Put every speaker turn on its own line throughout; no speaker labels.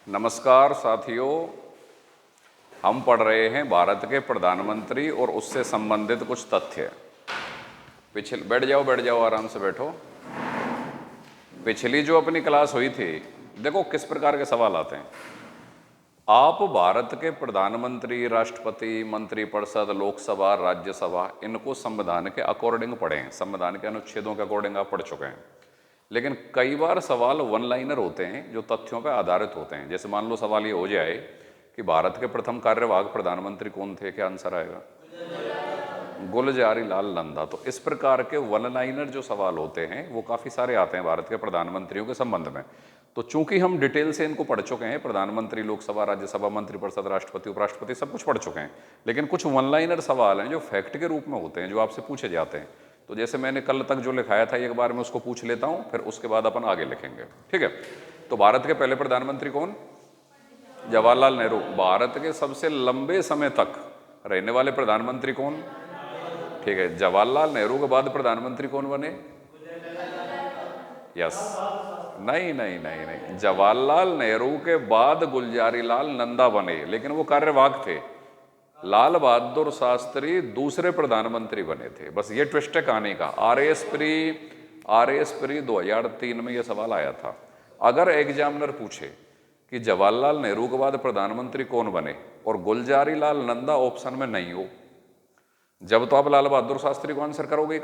नमस्कार साथियों, हम पढ़ रहे हैं भारत के प्रधानमंत्री और उससे संबंधित कुछ तथ्य। बैठ जाओ, आराम से बैठो। पिछली जो अपनी क्लास हुई थी, देखो किस प्रकार के सवाल आते हैं। आप भारत के प्रधानमंत्री, राष्ट्रपति, मंत्रिपरिषद, लोकसभा, राज्यसभा, इनको संविधान के अकॉर्डिंग पढ़ें, संविधान के अनुच्छेदों के अकॉर्डिंग आप पढ़ चुके हैं। लेकिन कई बार सवाल वन लाइनर होते हैं जो तथ्यों पर आधारित होते हैं। जैसे मान लो सवाल ये हो जाए कि भारत के प्रथम कार्यवाहक प्रधानमंत्री कौन थे, क्या आंसर आएगा? गुलजारी लाल नंदा। तो इस प्रकार के वन लाइनर जो सवाल होते हैं वो काफ़ी सारे आते हैं भारत के प्रधानमंत्रियों के संबंध में। तो चूंकि हम डिटेल से इनको पढ़ चुके हैं, प्रधानमंत्री, लोकसभा, राज्यसभा, मंत्रिपरिषद, राष्ट्रपति, उपराष्ट्रपति, सब कुछ पढ़ चुके हैं, लेकिन कुछ वन लाइनर सवाल हैं जो फैक्ट के रूप में होते हैं, जो आपसे पूछे जाते हैं। तो जैसे मैंने कल तक जो लिखाया था एक बार मैं उसको पूछ लेता हूं, फिर उसके बाद अपन आगे लिखेंगे, ठीक है? तो भारत के पहले प्रधानमंत्री कौन? जवाहरलाल नेहरू। भारत के सबसे लंबे समय तक रहने वाले प्रधानमंत्री कौन? ठीक है, जवाहरलाल नेहरू के बाद प्रधानमंत्री कौन बने? यस, नहीं, जवाहरलाल नेहरू के बाद गुलजारी लाल नंदा बने, लेकिन वो कार्यवाहक थे। लाल बहादुर शास्त्री दूसरे प्रधानमंत्री बने थे। बस ये ट्विस्ट है कहानी का। आरएएस प्री 2003 में ये सवाल आया था। अगर एग्जामिनर पूछे कि जवाहरलाल नेहरू के बाद प्रधानमंत्री कौन बने और गुलजारी लाल नंदा ऑप्शन में नहीं हो, जब तो आप लाल बहादुर शास्त्री को आंसर करोगे,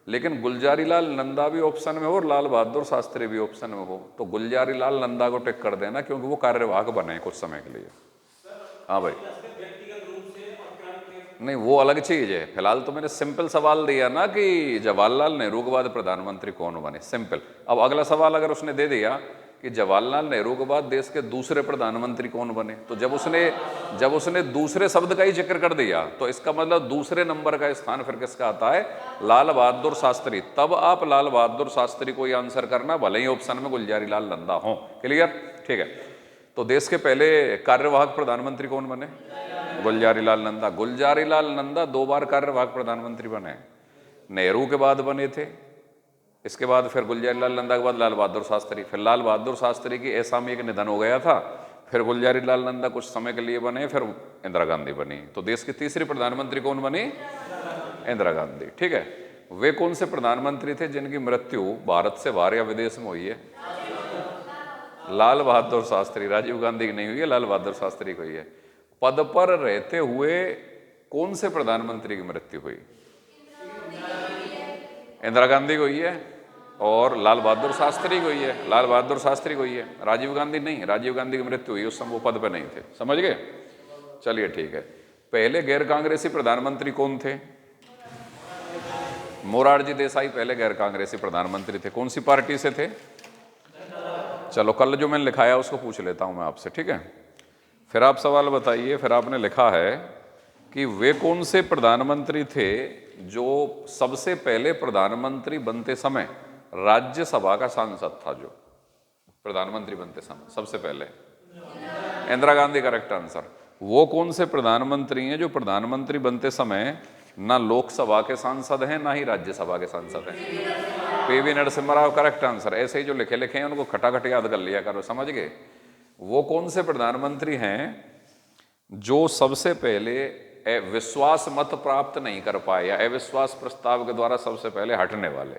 लेकिन गुलजारी लाल नंदा भी ऑप्शन में हो और लाल बहादुर शास्त्री भी ऑप्शन में हो, तो गुलजारी लाल नंदा को टिक कर देना, क्योंकि वो कार्यवाहक बने कुछ समय के लिए। हाँ भाई, नहीं वो अलग चीज है। फिलहाल तो मैंने सिंपल सवाल दिया ना कि जवाहरलाल नेहरू के बाद प्रधानमंत्री कौन बने, सिंपल। अब अगला सवाल अगर उसने दे दिया कि जवाहरलाल नेहरू के बाद देश के दूसरे प्रधानमंत्री कौन बने, तो जब उसने दूसरे शब्द का ही जिक्र कर दिया, तो इसका मतलब दूसरे नंबर का स्थान फिर किसका आता है? लाल बहादुर शास्त्री। तब आप लाल बहादुर शास्त्री को ये आंसर करना, भले ही ऑप्शन में गुलजारी लाल नंदा हो। क्लियर? ठीक है। तो देश के पहले कार्यवाहक प्रधानमंत्री कौन बने? गुलजारी लाल नंदा। गुलजारी लाल नंदा 2 बार कार्यवाहक प्रधानमंत्री बने। नेहरू के बाद बने थे, इसके बाद फिर गुलजारी लाल नंदा के बाद लाल बहादुर शास्त्री, फिर लाल बहादुर शास्त्री की ऐसा में एक निधन हो गया था, फिर गुलजारी लाल नंदा कुछ समय के लिए बने, फिर इंदिरा गांधी बनी। तो देश की तीसरी प्रधानमंत्री कौन बनी? इंदिरा गांधी। ठीक है। वे कौन से प्रधानमंत्री थे जिनकी मृत्यु भारत से बाहर या विदेश में हुई है? लाल बहादुर शास्त्री। राजीव गांधी की नहीं हुई है, लाल बहादुर शास्त्री को हुई है। पद पर रहते हुए कौन से प्रधानमंत्री की मृत्यु हुई? इंदिरा गांधी को हुई है और लाल बहादुर शास्त्री को हुई है। लाल बहादुर शास्त्री को हुई है, राजीव गांधी नहीं। राजीव गांधी की मृत्यु हुई, उस समय वो पद पर नहीं थे। समझ गए? चलिए ठीक है। पहले गैर कांग्रेसी प्रधानमंत्री कौन थे? मोरारजी देसाई पहले गैर कांग्रेसी प्रधानमंत्री थे। कौन सी पार्टी से थे? चलो कल जो मैंने लिखाया उसको पूछ लेता हूं मैं आपसे, ठीक है? फिर आप सवाल बताइए। फिर आपने लिखा है कि वे कौन से प्रधानमंत्री थे जो सबसे पहले प्रधानमंत्री बनते समय राज्यसभा का सांसद था? जो प्रधानमंत्री बनते समय सबसे पहले इंदिरा गांधी, करेक्ट आंसर। वो कौन से प्रधानमंत्री हैं जो प्रधानमंत्री बनते समय ना लोकसभा के सांसद हैं ना ही राज्यसभा के सांसद हैं? PV Narasimha Rao, correct answer. ऐसे ही जो लिखे हैं उनको खटाखट याद कर लिया करो, समझ गए? वो कौन से प्रधानमंत्री हैं जो सबसे पहले विश्वास मत प्राप्त नहीं कर पाए या अविश्वास प्रस्ताव के द्वारा सबसे पहले हटने वाले?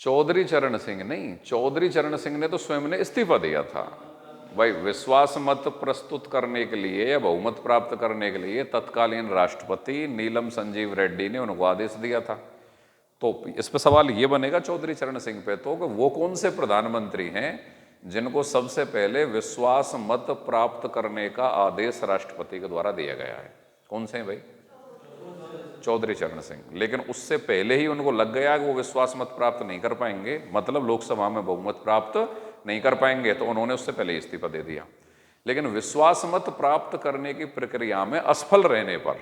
चौधरी चरण सिंह नहीं, चौधरी चरण सिंह ने तो स्वयं ने इस्तीफा दिया था। भाई विश्वास मत प्रस्तुत करने के लिए या बहुमत प्राप्त करने के लिए तत्कालीन राष्ट्रपति नीलम संजीव रेड्डी ने उनको आदेश दिया था। तो इस पे सवाल ये बनेगा चौधरी चरण सिंह पे तो कि वो कौन से प्रधानमंत्री हैं जिनको सबसे पहले विश्वास मत प्राप्त करने का आदेश राष्ट्रपति के द्वारा दिया गया है? कौन से हैं भाई? चौधरी चरण सिंह। लेकिन उससे पहले ही उनको लग गया कि वो विश्वास मत प्राप्त नहीं कर पाएंगे, मतलब लोकसभा में बहुमत प्राप्त नहीं कर पाएंगे, तो उन्होंने उससे पहले ही इस्तीफा दे दिया। लेकिन विश्वास मत प्राप्त करने की प्रक्रिया में असफल रहने पर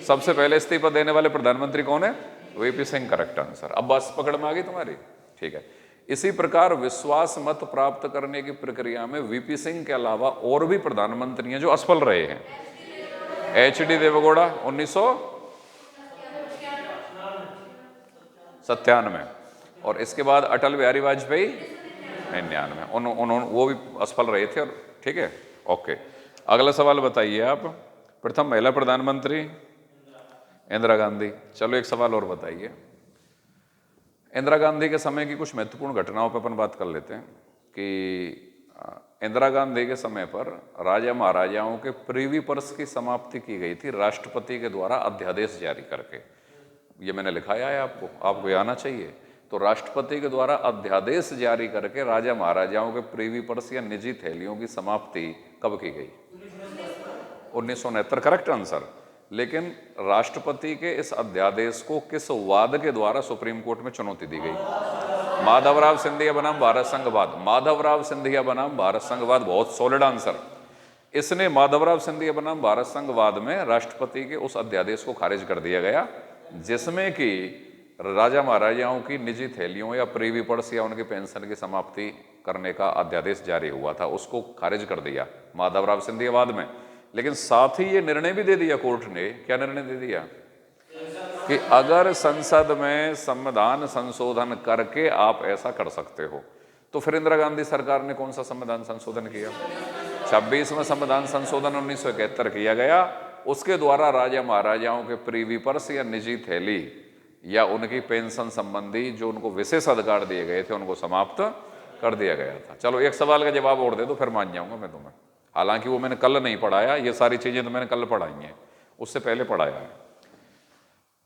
सबसे पहले इस्तीफा देने वाले प्रधानमंत्री कौन है? VP Singh, correct answer. अब बस पकड़ में आ गई तुम्हारी, ठीक है। इसी प्रकार विश्वास मत प्राप्त करने की प्रक्रिया में वीपी सिंह के अलावा और भी प्रधानमंत्री हैं जो असफल रहे हैं। एचडी देवेगौड़ा 1997, और इसके बाद अटल बिहारी वाजपेयी 99, उन्होंने वो भी असफल रहे थे। और ठीक है, ओके। अगला सवाल बताइए आप, प्रथम महिला प्रधानमंत्री इंदिरा गांधी। चलो एक सवाल और बताइए, इंदिरा गांधी के समय की कुछ महत्वपूर्ण घटनाओं पर अपन बात कर लेते हैं कि इंदिरा गांधी के समय पर राजा महाराजाओं के प्रीवी पर्स की समाप्ति की गई थी राष्ट्रपति के द्वारा अध्यादेश जारी करके। ये मैंने लिखाया है आपको, आपको ये आना चाहिए। तो राष्ट्रपति के द्वारा अध्यादेश जारी करके राजा महाराजाओं के प्रीवी पर्स या निजी थैलियों की समाप्ति कब की गई? 1969, करेक्ट आंसर। लेकिन राष्ट्रपति के इस अध्यादेश को किस वाद के द्वारा सुप्रीम कोर्ट में चुनौती दी गई? माधवराव सिंधिया बनाम भारत संघवाद। माधवराव सिंधिया बनाम भारत संघवाद, बहुत सॉलिड आंसर। इसने माधवराव सिंधिया बनाम भारत संघवाद में राष्ट्रपति के उस अध्यादेश को खारिज कर दिया गया जिसमें कि राजा महाराजाओं की निजी थैलियों या प्रीवी पर्स या उनकी पेंशन की समाप्ति करने का अध्यादेश जारी हुआ था, उसको खारिज कर दिया माधवराव सिंधिया वाद में। लेकिन साथ ही ये निर्णय भी दे दिया कोर्ट ने, क्या निर्णय दे दिया कि अगर संसद में संविधान संशोधन करके आप ऐसा कर सकते हो। तो फिर इंदिरा गांधी सरकार ने कौन सा संविधान संशोधन किया? 26वां संविधान संशोधन 1971 किया गया। उसके द्वारा राजा महाराजाओं के प्रीवी पर्स या निजी थैली या उनकी पेंशन संबंधी जो उनको विशेष अधिकार दिए गए थे उनको समाप्त कर दिया गया था। चलो एक सवाल का जवाब और दे दो, फिर मान जाऊंगा मैं तुम्हें। हालांकि वो मैंने कल नहीं पढ़ाया, ये सारी चीजें तो मैंने कल पढ़ाई हैं, उससे पहले पढ़ाया है।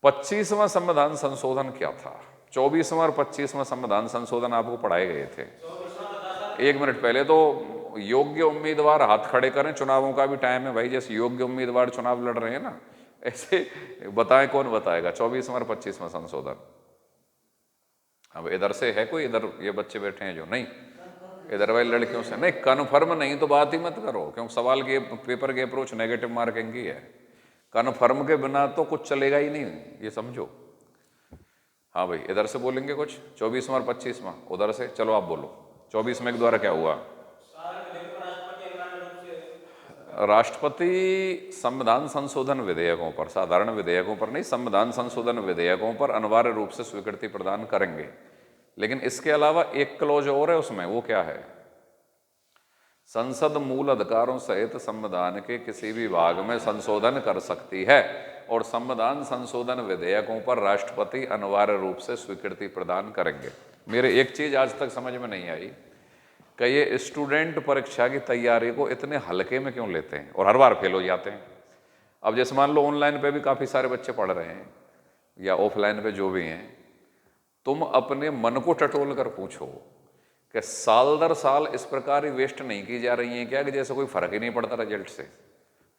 25वां संविधान संशोधन क्या था? 24वां और 25वां संविधान संशोधन आपको पढ़ाए गए थे। एक मिनट पहले तो योग्य उम्मीदवार हाथ खड़े करें, चुनावों का भी टाइम है भाई, जैसे योग्य उम्मीदवार चुनाव लड़ रहे हैं ना, ऐसे बताएं कौन बताएगा 24वां और 25वां संशोधन? अब इधर से है कोई? इधर ये बच्चे बैठे हैं जो नहीं, इधर वाली लड़कियों से नहीं, कन्फर्म नहीं तो बात ही मत करो, क्योंकि सवाल के पेपर की अप्रोच नेगेटिव मार्किंग की है। कन्फर्म के बिना तो कुछ चलेगा ही नहीं, ये समझो। हाँ भाई, इधर से बोलेंगे कुछ 24वां और 25वां, उधर से चलो आप बोलो 24वें के द्वारा क्या हुआ? राष्ट्रपति संविधान संशोधन विधेयकों पर, साधारण विधेयकों पर नहीं, संविधान संशोधन विधेयकों पर अनिवार्य रूप से स्वीकृति प्रदान करेंगे। लेकिन इसके अलावा एक क्लॉज और है उसमें, वो क्या है? संसद मूल अधिकारों सहित संविधान के किसी भी भाग में संशोधन कर सकती है और संविधान संशोधन विधेयकों पर राष्ट्रपति अनिवार्य रूप से स्वीकृति प्रदान करेंगे। मेरे एक चीज आज तक समझ में नहीं आई कि ये स्टूडेंट परीक्षा की तैयारी को इतने हल्के में क्यों लेते हैं और हर बार फेल हो जाते हैं। अब जैसे मान लो ऑनलाइन पे भी काफ़ी सारे बच्चे पढ़ रहे हैं या ऑफलाइन पे जो भी हैं, तुम अपने मन को टटोल कर पूछो कि साल दर साल इस प्रकार ही वेस्ट नहीं की जा रही है क्या कि जैसे कोई फर्क ही नहीं पड़ता रिजल्ट से,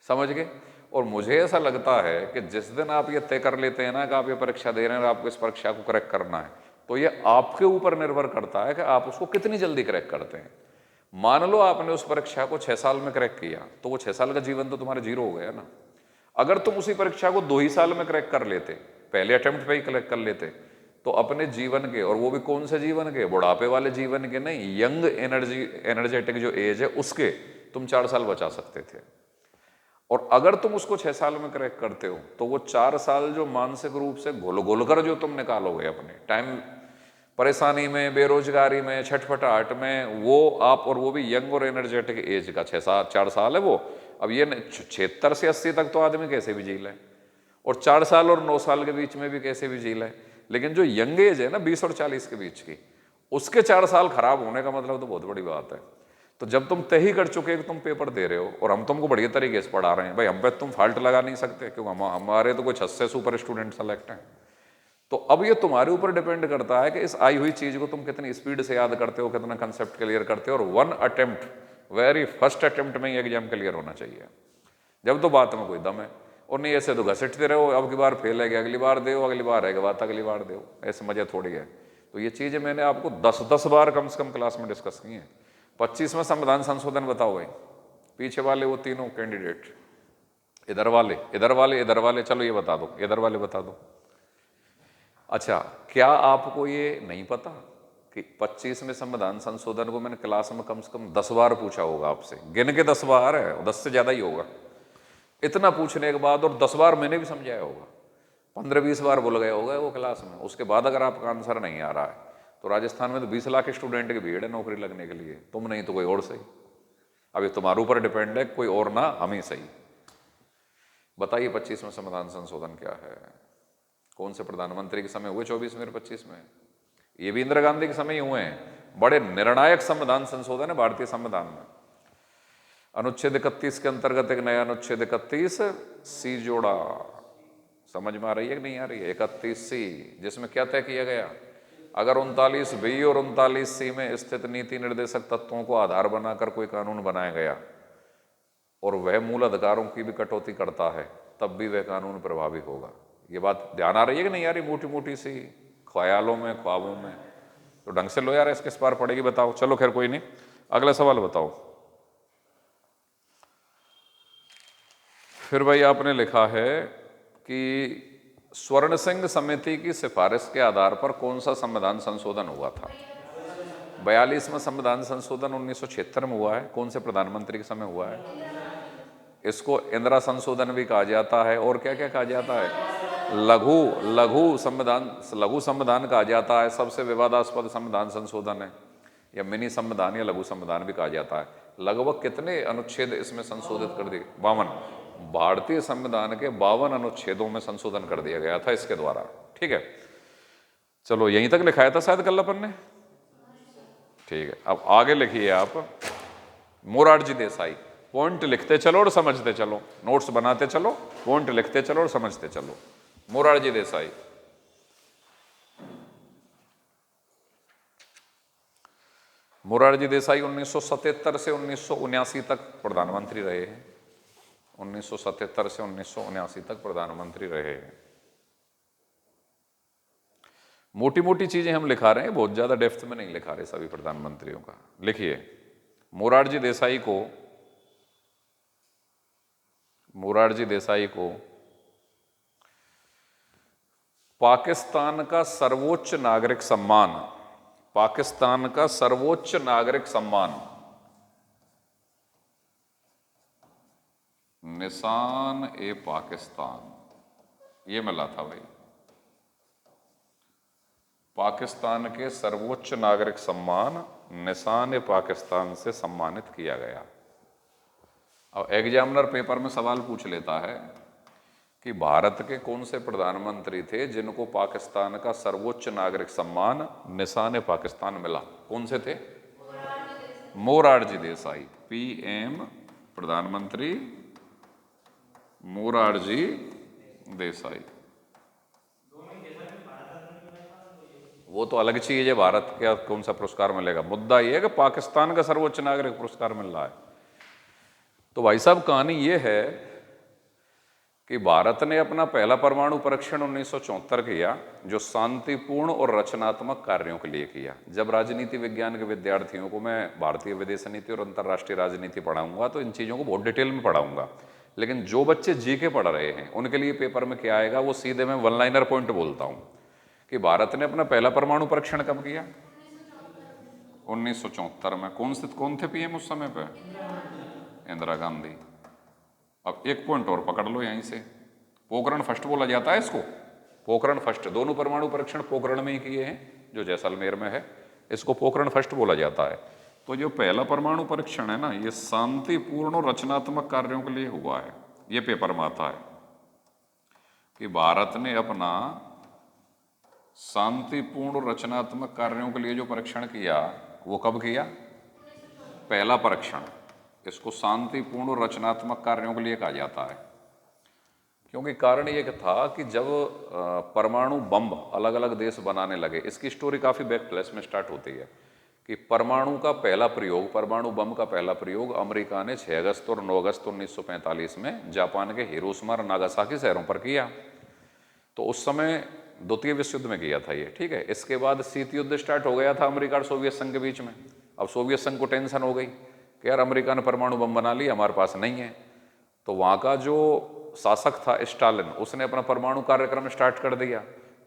समझ गए? और मुझे ऐसा लगता है कि जिस दिन आप ये तय कर लेते हैं ना कि आप ये परीक्षा दे रहे हैं और आपको इस परीक्षा को क्रैक करना है, तो ये आपके ऊपर निर्भर करता है कि आप उसको कितनी जल्दी क्रैक करते हैं। मान लो आपने उस परीक्षा को 6 साल में क्रैक किया तो वो 6 साल का जीवन तो तुम्हारा जीरो हो गया ना। अगर तुम उसी परीक्षा को 2 ही साल में क्रैक कर लेते, पहले अटेम्प्ट पे ही क्रैक कर लेते, तो अपने जीवन के, और वो भी कौन से जीवन के? बुढ़ापे वाले जीवन के नहीं, यंग एनर्जेटिक जो एज है उसके तुम 4 साल बचा सकते थे। और अगर तुम उसको 6 साल में क्रैक करते हो तो वो 4 साल जो मानसिक रूप से घुल घुल कर जो तुम निकालोगे अपने टाइम, परेशानी में, बेरोजगारी में, छटपटाहट में, वो आप, और वो भी यंग और एनर्जेटिक एज का 4 साल है वो। अब ये 76 से 80 तक तो आदमी कैसे भी जी ले, और 4 साल और 9 साल के बीच में भी कैसे भी जी ले, लेकिन जो यंग एज है ना 20 और 40 के बीच की, उसके 4 साल खराब होने का मतलब तो बहुत बड़ी बात है। तो जब तुम तय ही कर चुके कि तुम पेपर दे रहे हो और हम तुमको बढ़िया तरीके से पढ़ा रहे हैं, भाई हम पे तुम फाल्ट लगा नहीं सकते क्योंकि हमारे तो कुछ 80 सुपर स्टूडेंट सेलेक्ट हैं। तो अब ये तुम्हारे ऊपर डिपेंड करता है कि इस आई हुई चीज को तुम कितनी स्पीड से याद करते हो, कितना कंसेप्ट क्लियर करते हो, और 1 अटेम्प्ट, वेरी फर्स्ट अटेम्प्ट में ये एग्जाम क्लियर होना चाहिए। जब तो बात में कोई दम है, और नहीं ऐसे तो घसीटते रहो, अब की बार फेल है कि अगली बार दो, अगली बार है कि बात अगली बार दो, ऐसे मजा थोड़ी है। तो ये चीजें मैंने आपको 10-10 बार कम से कम क्लास में डिस्कस की हैं। 25वां संविधान संशोधन बताओ भाई, पीछे वाले वो तीनों कैंडिडेट, इधर वाले, इधर वाले, इधर वाले, चलो ये बता दो, इधर वाले बता दो। अच्छा, क्या आपको ये नहीं पता कि 25वें संविधान संशोधन को मैंने क्लास में कम से कम 10 बार पूछा होगा आपसे, गिन के 10 बार है, 10 से ज्यादा ही होगा। इतना पूछने के बाद, और 10 बार मैंने भी समझाया होगा, 15-20 बार बोल गया होगा वो क्लास में, उसके बाद अगर आपका आंसर नहीं आ रहा है तो राजस्थान में तो 20 लाख स्टूडेंट की भीड़ है नौकरी लगने के लिए, तुम नहीं तो कोई और सही। अभी तुम्हारे ऊपर डिपेंड है, कोई और ना हम ही सही। बताइए 25 में संविधान संशोधन क्या है? कौन से प्रधानमंत्री के समय हुए 24 में और 25 में? ये भी इंदिरा गांधी के समय ही हुए हैं। बड़े निर्णायक संविधान संशोधन है भारतीय संविधान में। अनुच्छेद 31 के अंतर्गत एक नया अनुच्छेद 31 सी जोड़ा। समझ में आ रही है कि नहीं आ रही है? 31 सी, जिसमें क्या तय किया गया? अगर 39 बी और 39 सी में स्थित नीति निर्देशक तत्वों को आधार बनाकर कोई कानून बनाया गया और वह मूल अधिकारों की भी कटौती करता है, तब भी वह कानून प्रभावी होगा। ये बात ध्यान आ रही है कि नहीं आ रही? मोटी मोटी सी ख्यालों में, ख्वाबों में, तो ढंग से लो यार, इसके इस बार पड़ेगी बताओ। चलो खैर कोई नहीं, अगला सवाल बताओ। फिर भाई आपने लिखा है कि स्वर्ण सिंह समिति की सिफारिश के आधार पर कौन सा संविधान संशोधन हुआ था? 42वां संविधान संशोधन 1976 में हुआ है। कौन से प्रधानमंत्री के समय हुआ है? इसको इंदिरा संशोधन भी कहा जाता है, और क्या क्या कहा जाता है? लघु संविधान कहा जाता है। सबसे विवादास्पद संविधान संशोधन है, या मिनी संविधान या लघु संविधान भी कहा जाता है। लगभग कितने अनुच्छेद इसमें संशोधित कर दिए? 52। भारतीय संविधान के 52 अनुच्छेदों में संशोधन कर दिया गया था इसके द्वारा। ठीक है, चलो यहीं तक लिखाया था शायद कल अपन ने। ठीक है, अब आगे लिखिए आप। मोरारजी देसाई। पॉइंट लिखते चलो और समझते चलो, नोट्स बनाते चलो, पॉइंट लिखते चलो और समझते चलो। मोरारजी देसाई। मोरारजी देसाई 1977 से 1979 तक प्रधानमंत्री रहे हैं। 1977 से 1979 तक प्रधानमंत्री रहे हैं। मोटी मोटी चीजें हम लिखा रहे हैं, बहुत ज्यादा डेप्थ में नहीं लिखा रहे सभी प्रधानमंत्रियों का। लिखिए, मोरारजी देसाई को पाकिस्तान का सर्वोच्च नागरिक सम्मान, पाकिस्तान का सर्वोच्च नागरिक सम्मान निशान ए पाकिस्तान, ये मिला था भाई। पाकिस्तान के सर्वोच्च नागरिक सम्मान निशान ए पाकिस्तान से सम्मानित किया गया। अब एग्जामिनर पेपर में सवाल पूछ लेता है कि भारत के कौन से प्रधानमंत्री थे जिनको पाकिस्तान का सर्वोच्च नागरिक सम्मान निशान ए पाकिस्तान मिला? कौन से थे? मोरारजी देसाई। पीएम प्रधानमंत्री मोरारजी देसाई। वो तो अलग चीज है, भारत का कौन सा पुरस्कार मिलेगा। मुद्दा ये है कि पाकिस्तान का सर्वोच्च नागरिक पुरस्कार मिल रहा है। तो भाई साहब कहानी ये है कि भारत ने अपना पहला परमाणु परीक्षण 1974 किया, जो शांतिपूर्ण और रचनात्मक कार्यों के लिए किया। जब राजनीति विज्ञान के विद्यार्थियों को मैं भारतीय विदेश नीति और अंतर्राष्ट्रीय राजनीति पढ़ाऊंगा तो इन चीज़ों को बहुत डिटेल में पढ़ाऊंगा, लेकिन जो बच्चे जीके पढ़ रहे हैं उनके लिए पेपर में क्या आएगा वो सीधे मैं वन लाइनर पॉइंट बोलता हूँ कि भारत ने अपना पहला परमाणु परीक्षण कब किया? 1974 में। कौन थे पीएम उस समय पे? इंदिरा गांधी। अब एक पॉइंट और पकड़ लो यहीं से, पोखरण फर्स्ट बोला जाता है इसको। पोखरण फर्स्ट, दोनों परमाणु परीक्षण पोखरण में ही किए हैं जो जैसलमेर में है, इसको पोखरण फर्स्ट बोला जाता है। तो जो पहला परमाणु परीक्षण है ना, ये शांतिपूर्ण और रचनात्मक कार्यों के लिए हुआ है। ये पेपर में आता है कि भारत ने अपना शांतिपूर्ण और रचनात्मक कार्यों के लिए जो परीक्षण किया वो कब किया? पहला परीक्षण। इसको शांतिपूर्ण और रचनात्मक कार्यों के लिए कहा जाता है, क्योंकि कारण ये था कि जब परमाणु बम अलग अलग देश बनाने लगे, इसकी स्टोरी काफ़ी बैक फ्लैश में स्टार्ट होती है कि परमाणु का पहला प्रयोग, परमाणु बम का पहला प्रयोग अमेरिका ने 6 अगस्त और 9 अगस्त 1945 में जापान के हिरोशिमा और नागासाकी शहरों पर किया। तो उस समय द्वितीय विश्व युद्ध में किया था ये, ठीक है। इसके बाद शीत युद्ध स्टार्ट हो गया था अमेरिका और सोवियत संघ के बीच में। अब सोवियत संघ को टेंशन हो गई कि यार अमेरिका ने परमाणु बम बना लिया, हमारे पास नहीं है। तो वहाँ का जो शासक था स्टालिन, उसने अपना परमाणु कार्यक्रम स्टार्ट कर दिया।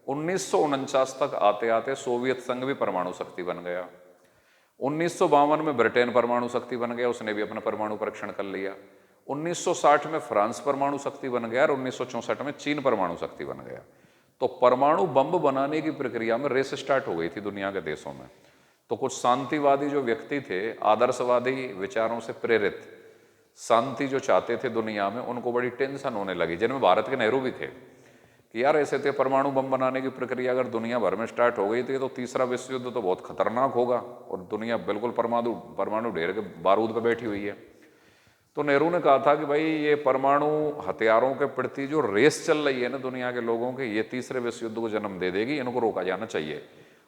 1949 तक आते आते सोवियत संघ भी परमाणु शक्ति बन गया। 1952 में ब्रिटेन परमाणु शक्ति बन गया, उसने भी अपना परमाणु परीक्षण कर लिया। 1960 में फ्रांस परमाणु शक्ति बन गया और 1964 में चीन परमाणु शक्ति बन गया। तो परमाणु बम बनाने की प्रक्रिया में रेस स्टार्ट हो गई थी दुनिया के देशों में। तो कुछ शांतिवादी जो व्यक्ति थे, आदर्शवादी विचारों से प्रेरित, शांति जो चाहते थे दुनिया में, उनको बड़ी टेंशन होने लगी, जिनमें भारत के नेहरू भी थे, कि यार ऐसे थे परमाणु बम बनाने की प्रक्रिया अगर दुनिया भर में स्टार्ट हो गई थी तो तीसरा विश्व युद्ध तो बहुत खतरनाक होगा और दुनिया बिल्कुल परमाणु ढेर के बारूद पर बैठी हुई है। तो नेहरू ने कहा था कि भाई ये परमाणु हथियारों के प्रति जो रेस चल रही है ना दुनिया के लोगों के, ये तीसरे विश्व युद्ध को जन्म दे देगी, इनको रोका जाना चाहिए।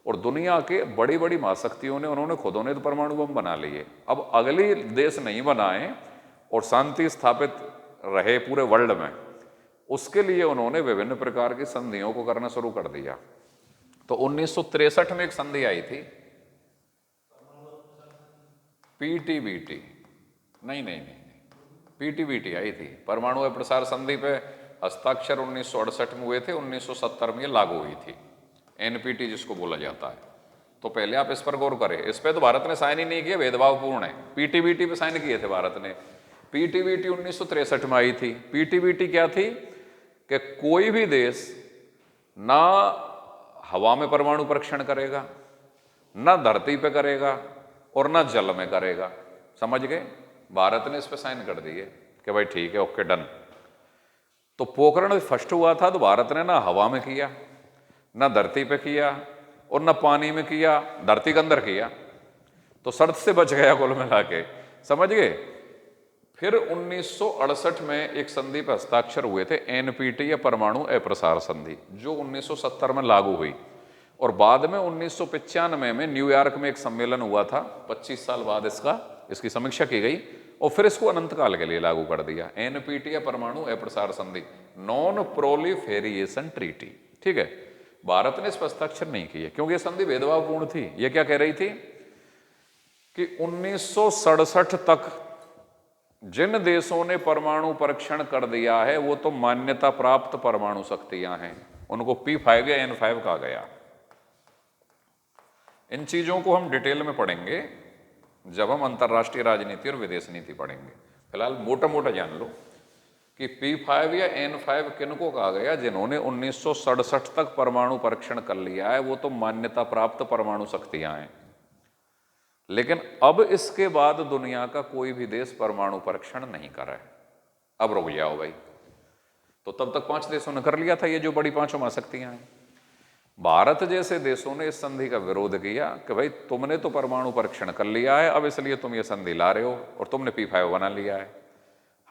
और दुनिया के बड़ी बड़ी महाशक्तियों ने, उन्होंने खुदों ने तो परमाणु बम बना लिए, अब अगली देश नहीं बनाए और शांति स्थापित रहे पूरे वर्ल्ड में, उसके लिए उन्होंने विभिन्न प्रकार की संधियों को करना शुरू कर दिया। तो 1963 में एक संधि आई थी, पीटीबीटी, नहीं, पीटीबीटी आई थी, परमाणु प्रसार संधि पे हस्ताक्षर 1968 में हुए थे, 1970 में ये लागू हुई थी, एनपीटी जिसको बोला जाता है। तो पहले आप इस पर गौर करें, इस पे तो भारत ने साइन ही नहीं किया, भेदभावपूर्ण है। पीटीबीटी पे साइन किए थे भारत ने। पीटीबीटी 1963 में आई थी। पीटीबीटी क्या थी कि कोई भी देश ना हवा में परमाणु परीक्षण करेगा, ना धरती पे करेगा और ना जल में करेगा। समझ गए? भारत ने इस पे साइन कर दिए कि भाई ठीक है, ओके, डन। तो पोखरण फर्स्ट हुआ था तो भारत ने ना हवा में किया, ना धरती पे किया और ना पानी में किया, धरती के अंदर किया, तो शर्त से बच गया कुल मिला के। समझ गए? फिर 1968 में एक संधि पर हस्ताक्षर हुए थे, एनपीटी या परमाणु अप्रसार संधि, जो 1970 में लागू हुई। और बाद में 1995 में न्यूयॉर्क में एक सम्मेलन हुआ था, 25 साल बाद इसकी समीक्षा की गई और फिर इसको अनंत काल के लिए लागू कर दिया। एनपीटी या परमाणु अप्रसार संधि, नॉन प्रोलिफेरिएशन ट्रीटी। ठीक है, भारत ने इस पर हस्ताक्षर नहीं किए क्योंकि यह संधि भेदभावपूर्ण थी। यह क्या कह रही थी कि 1967 तक जिन देशों ने परमाणु परीक्षण कर दिया है वो तो मान्यता प्राप्त परमाणु शक्तियां हैं, उनको P5 या N5 कहा गया। इन चीजों को हम डिटेल में पढ़ेंगे जब हम अंतर्राष्ट्रीय राजनीति और विदेश नीति पढ़ेंगे। फिलहाल मोटा मोटा जान लो कि P5 या N5 किनको कहा गया, जिन्होंने 1967 तक परमाणु परीक्षण कर लिया है, वो तो मान्यता प्राप्त परमाणु शक्तियां हैं। लेकिन अब इसके बाद दुनिया का कोई भी देश परमाणु परीक्षण नहीं कर रहा है। अब रुक जाओ भाई। तो तब तक 5 देशों ने कर लिया था, ये जो बड़ी 5 महाशक्तियां हैं। भारत जैसे देशों ने इस संधि का विरोध किया कि भाई तुमने तो परमाणु परीक्षण कर लिया है, अब इसलिए तुम ये संधि ला रहे हो और तुमने P5 बना लिया है,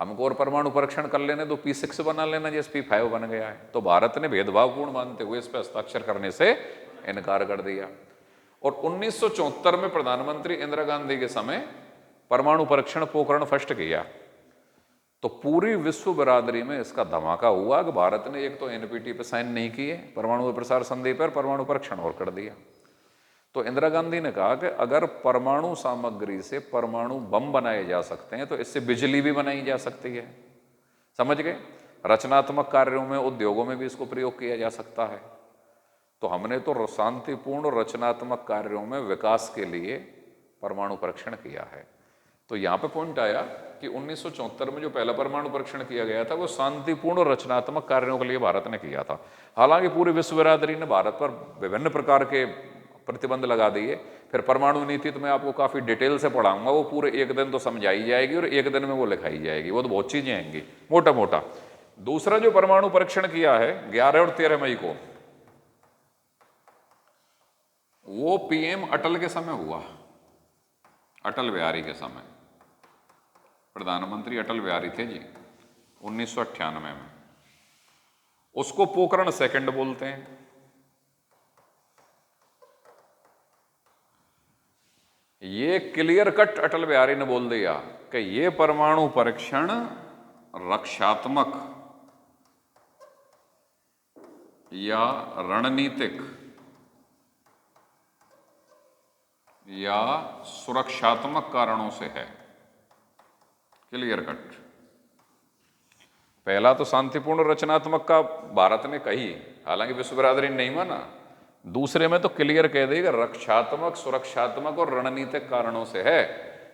हमको और परमाणु परीक्षण कर लेने तो P6 बना लेना जैसे P5 बन गया है। तो भारत ने भेदभावपूर्ण मानते हुए इस पर हस्ताक्षर करने से इनकार कर दिया। और 1974 में प्रधानमंत्री इंदिरा गांधी के समय परमाणु परीक्षण पोखरण फर्स्ट किया, तो पूरी विश्व बिरादरी में इसका धमाका हुआ कि भारत ने एक तो एनपीटी पे साइन नहीं किए, परमाणु प्रसार संधि पर परमाणु परीक्षण और कर दिया। तो इंदिरा गांधी ने कहा कि अगर परमाणु सामग्री से परमाणु बम बनाए जा सकते हैं तो इससे बिजली भी बनाई जा सकती है। समझ गए? रचनात्मक कार्यों में, उद्योगों में भी इसको प्रयोग किया जा सकता है। तो हमने तो शांतिपूर्ण रचनात्मक कार्यों में विकास के लिए परमाणु परीक्षण किया है। तो यहाँ पे पॉइंट आया कि 1974 में जो पहला परमाणु परीक्षण किया गया था वो शांतिपूर्ण रचनात्मक कार्यों के लिए भारत ने किया था। हालांकि पूरी विश्व बिरादरी ने भारत पर विभिन्न प्रकार के प्रतिबंध लगा दिए। फिर परमाणु नीति तो मैं आपको काफी डिटेल से पढ़ाऊंगा, वो पूरे एक दिन तो समझाई जाएगी और एक दिन में वो लिखाई जाएगी, वो तो बहुत चीजें आएंगी मोटा मोटा। दूसरा जो परमाणु परीक्षण किया है 11 और 13 मई को, वो पीएम अटल के समय हुआ, अटल बिहारी के समय। प्रधानमंत्री अटल बिहारी थे जी 1998 में। उसको पोखरण सेकंड बोलते हैं। ये क्लियर कट अटल बिहारी ने बोल दिया कि ये परमाणु परीक्षण रक्षात्मक या रणनीतिक या सुरक्षात्मक कारणों से है। Clear cut. पहला तो शांतिपूर्ण रचनात्मक का भारत ने कही, हालांकि विश्व बिरादरी ने नहीं माना। दूसरे में तो क्लियर कह देगा रक्षात्मक, सुरक्षात्मक और रणनीतिक कारणों से है,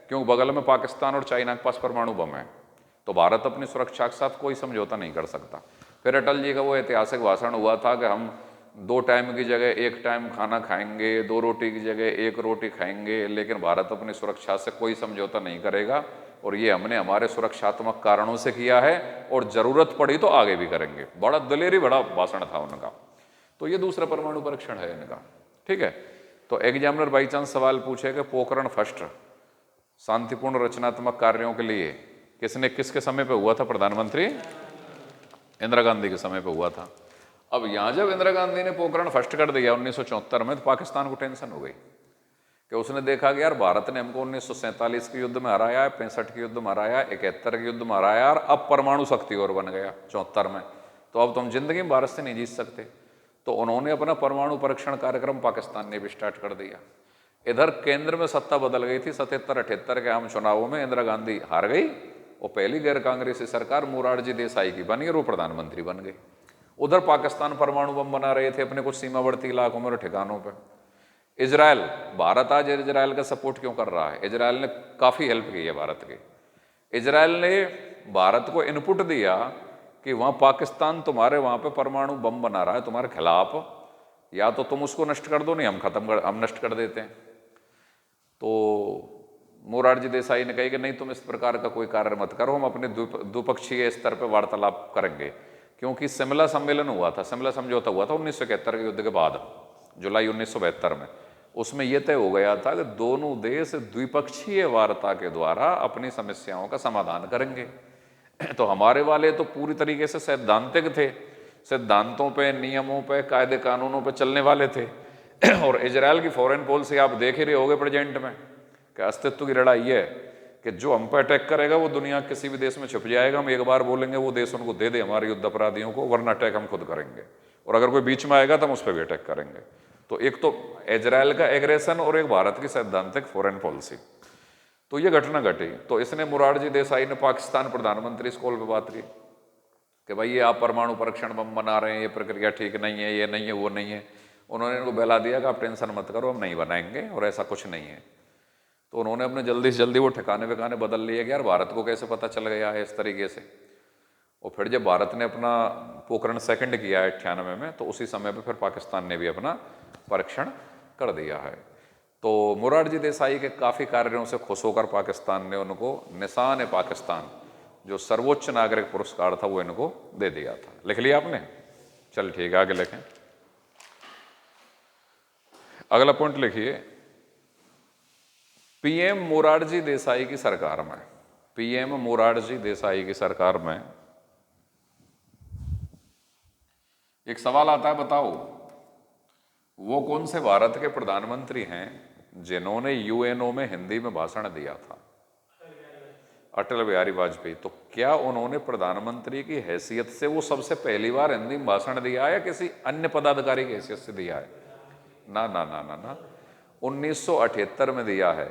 क्योंकि बगल में पाकिस्तान और चाइना के पास परमाणु बम है, तो भारत अपनी सुरक्षा के साथ कोई समझौता नहीं कर सकता। फिर अटल जी का वो ऐतिहासिक भाषण हुआ था कि हम 2 टाइम की जगह 1 टाइम खाना खाएंगे, 2 रोटी की जगह 1 रोटी खाएंगे, लेकिन भारत अपनी सुरक्षा से कोई समझौता नहीं करेगा और ये हमने हमारे सुरक्षात्मक कारणों से किया है और ज़रूरत पड़ी तो आगे भी करेंगे। बड़ा दलेरी बड़ा भाषण था उनका। तो ये दूसरा परमाणु परीक्षण है इनका, ठीक है। तो एग्जामिनर बाई चांस सवाल पूछे कि पोखरण फर्स्ट शांतिपूर्ण रचनात्मक कार्यों के लिए किसने किसके समय पे हुआ था? प्रधानमंत्री इंदिरा गांधी के समय पे हुआ था। अब यहाँ जब इंदिरा गांधी ने पोखरण फर्स्ट कर दिया 1974 में, तो पाकिस्तान को टेंशन हो गई कि उसने देखा कि यार भारत ने हमको 1947 के युद्ध में हराया है, 65 के युद्ध में हराया, 71 के युद्ध में हराया, और अब परमाणु शक्ति और बन गया 74 में, तो अब तो हम जिंदगी में भारत से नहीं जीत सकते। तो उन्होंने अपना परमाणु परीक्षण कार्यक्रम पाकिस्तान ने भी स्टार्ट कर दिया। इधर केंद्र में सत्ता बदल गई थी 77-78 के आम चुनावों में, इंदिरा गांधी हार गई और पहली गैर कांग्रेसी सरकार मोरारजी देसाई की बनी और वो प्रधानमंत्री बन गई। उधर पाकिस्तान परमाणु बम बना रहे थे अपने कुछ सीमावर्ती इलाकों में और ठिकानों पर। इजराइल, भारत आज इजराइल का सपोर्ट क्यों कर रहा है? इजराइल ने काफ़ी हेल्प की है भारत की। इजराइल ने भारत को इनपुट दिया कि वहाँ पाकिस्तान तुम्हारे वहाँ पे परमाणु बम बना रहा है तुम्हारे खिलाफ, या तो तुम उसको नष्ट कर दो, नहीं हम नष्ट कर देते हैं। तो मोरारजी देसाई ने कही कि नहीं, तुम इस प्रकार का कोई कार्य मत करो, हम अपने द्विपक्षीय स्तर पर वार्तालाप करेंगे। क्योंकि शिमला सम्मेलन हुआ था, शिमला समझौता हुआ था 1971 के युद्ध के बाद, जुलाई 1972 में। उसमें यह तय हो गया था कि दोनों देश द्विपक्षीय वार्ता के द्वारा अपनी समस्याओं का समाधान करेंगे। तो हमारे वाले तो पूरी तरीके से सैद्धांतिक थे, सिद्धांतों पे, नियमों पे, कायदे कानूनों पे चलने वाले थे। और इजराइल की फॉरेन पॉलिसी आप देख ही रहे होगे प्रेजेंट में, कि अस्तित्व की लड़ाई है कि जो हम पे अटैक करेगा वो दुनिया के किसी भी देश में छुप जाएगा, हम एक बार बोलेंगे वो देश उनको दे दे हमारे युद्ध अपराधियों को, वरना अटैक हम खुद करेंगे, और अगर कोई बीच में आएगा तो हम उस पर भी अटैक करेंगे। तो एक तो इजराइल का एग्रेशन और एक भारत की सैद्धांतिक फॉरेन पॉलिसी। तो ये घटना घटी। तो इसने मोरारजी देसाई ने पाकिस्तान प्रधानमंत्री से कॉल पर बात की कि भाई ये आप परमाणु परीक्षण बम बना रहे हैं, ये प्रक्रिया ठीक नहीं है, ये नहीं है, वो नहीं है। उन्होंने इनको बहला दिया कि आप टेंशन मत करो, हम नहीं बनाएंगे और ऐसा कुछ नहीं है। तो उन्होंने अपने जल्दी से जल्दी वो ठिकाने विकाने बदल लिए कि यार भारत को कैसे पता चल गया है इस तरीके से। और फिर जब भारत ने अपना पोखरण सेकंड किया है 98 में, तो उसी समय पे फिर पाकिस्तान ने भी अपना परीक्षण कर दिया है। तो मोरारजी देसाई के काफ़ी कार्यों से खुश होकर पाकिस्तान ने उनको निशान पाकिस्तान, जो सर्वोच्च नागरिक पुरस्कार था, वो इनको दे दिया था। लिख लिया आपने? चल ठीक है, आगे लिखें। अगला पॉइंट लिखिए, पीएम मोरारजी देसाई की सरकार में, पीएम मोरारजी देसाई की सरकार में एक सवाल आता है, बताओ वो कौन से भारत के प्रधानमंत्री हैं जिन्होंने यूएनओ में हिंदी में भाषण दिया था? अटल बिहारी वाजपेयी। तो क्या उन्होंने प्रधानमंत्री की हैसियत से वो सबसे पहली बार हिंदी में भाषण दिया है या किसी अन्य पदाधिकारी की हैसियत से दिया है? ना ना ना ना ना, 1978 में दिया है।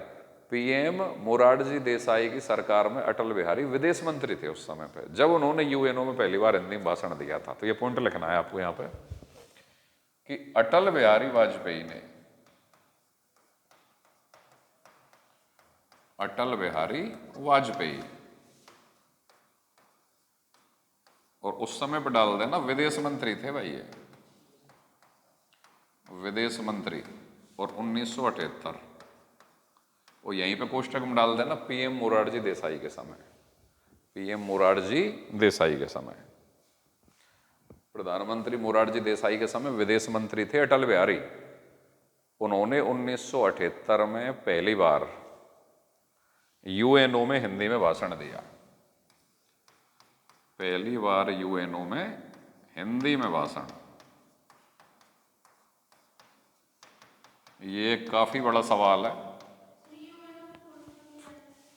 पीएम मोरारजी देसाई की सरकार में अटल बिहारी विदेश मंत्री थे उस समय पे, जब उन्होंने यूएनओ में पहली बार हिंदी में भाषण दिया था। तो ये पॉइंट लिखना है आपको यहाँ पे कि अटल बिहारी वाजपेयी ने, अटल बिहारी वाजपेयी, और उस समय पे डाल देना विदेश मंत्री थे भाई, ये विदेश मंत्री, और 1978, और यहीं पे कोष्टक में डाल देना पीएम मोरारजी देसाई के समय, पीएम मोरारजी देसाई के समय। प्रधानमंत्री मोरारजी देसाई के समय विदेश मंत्री थे अटल बिहारी। उन्होंने 1978 में पहली बार यूएनओ में हिंदी में भाषण दिया, पहली बार यूएनओ में हिंदी में भाषण। ये काफी बड़ा सवाल है।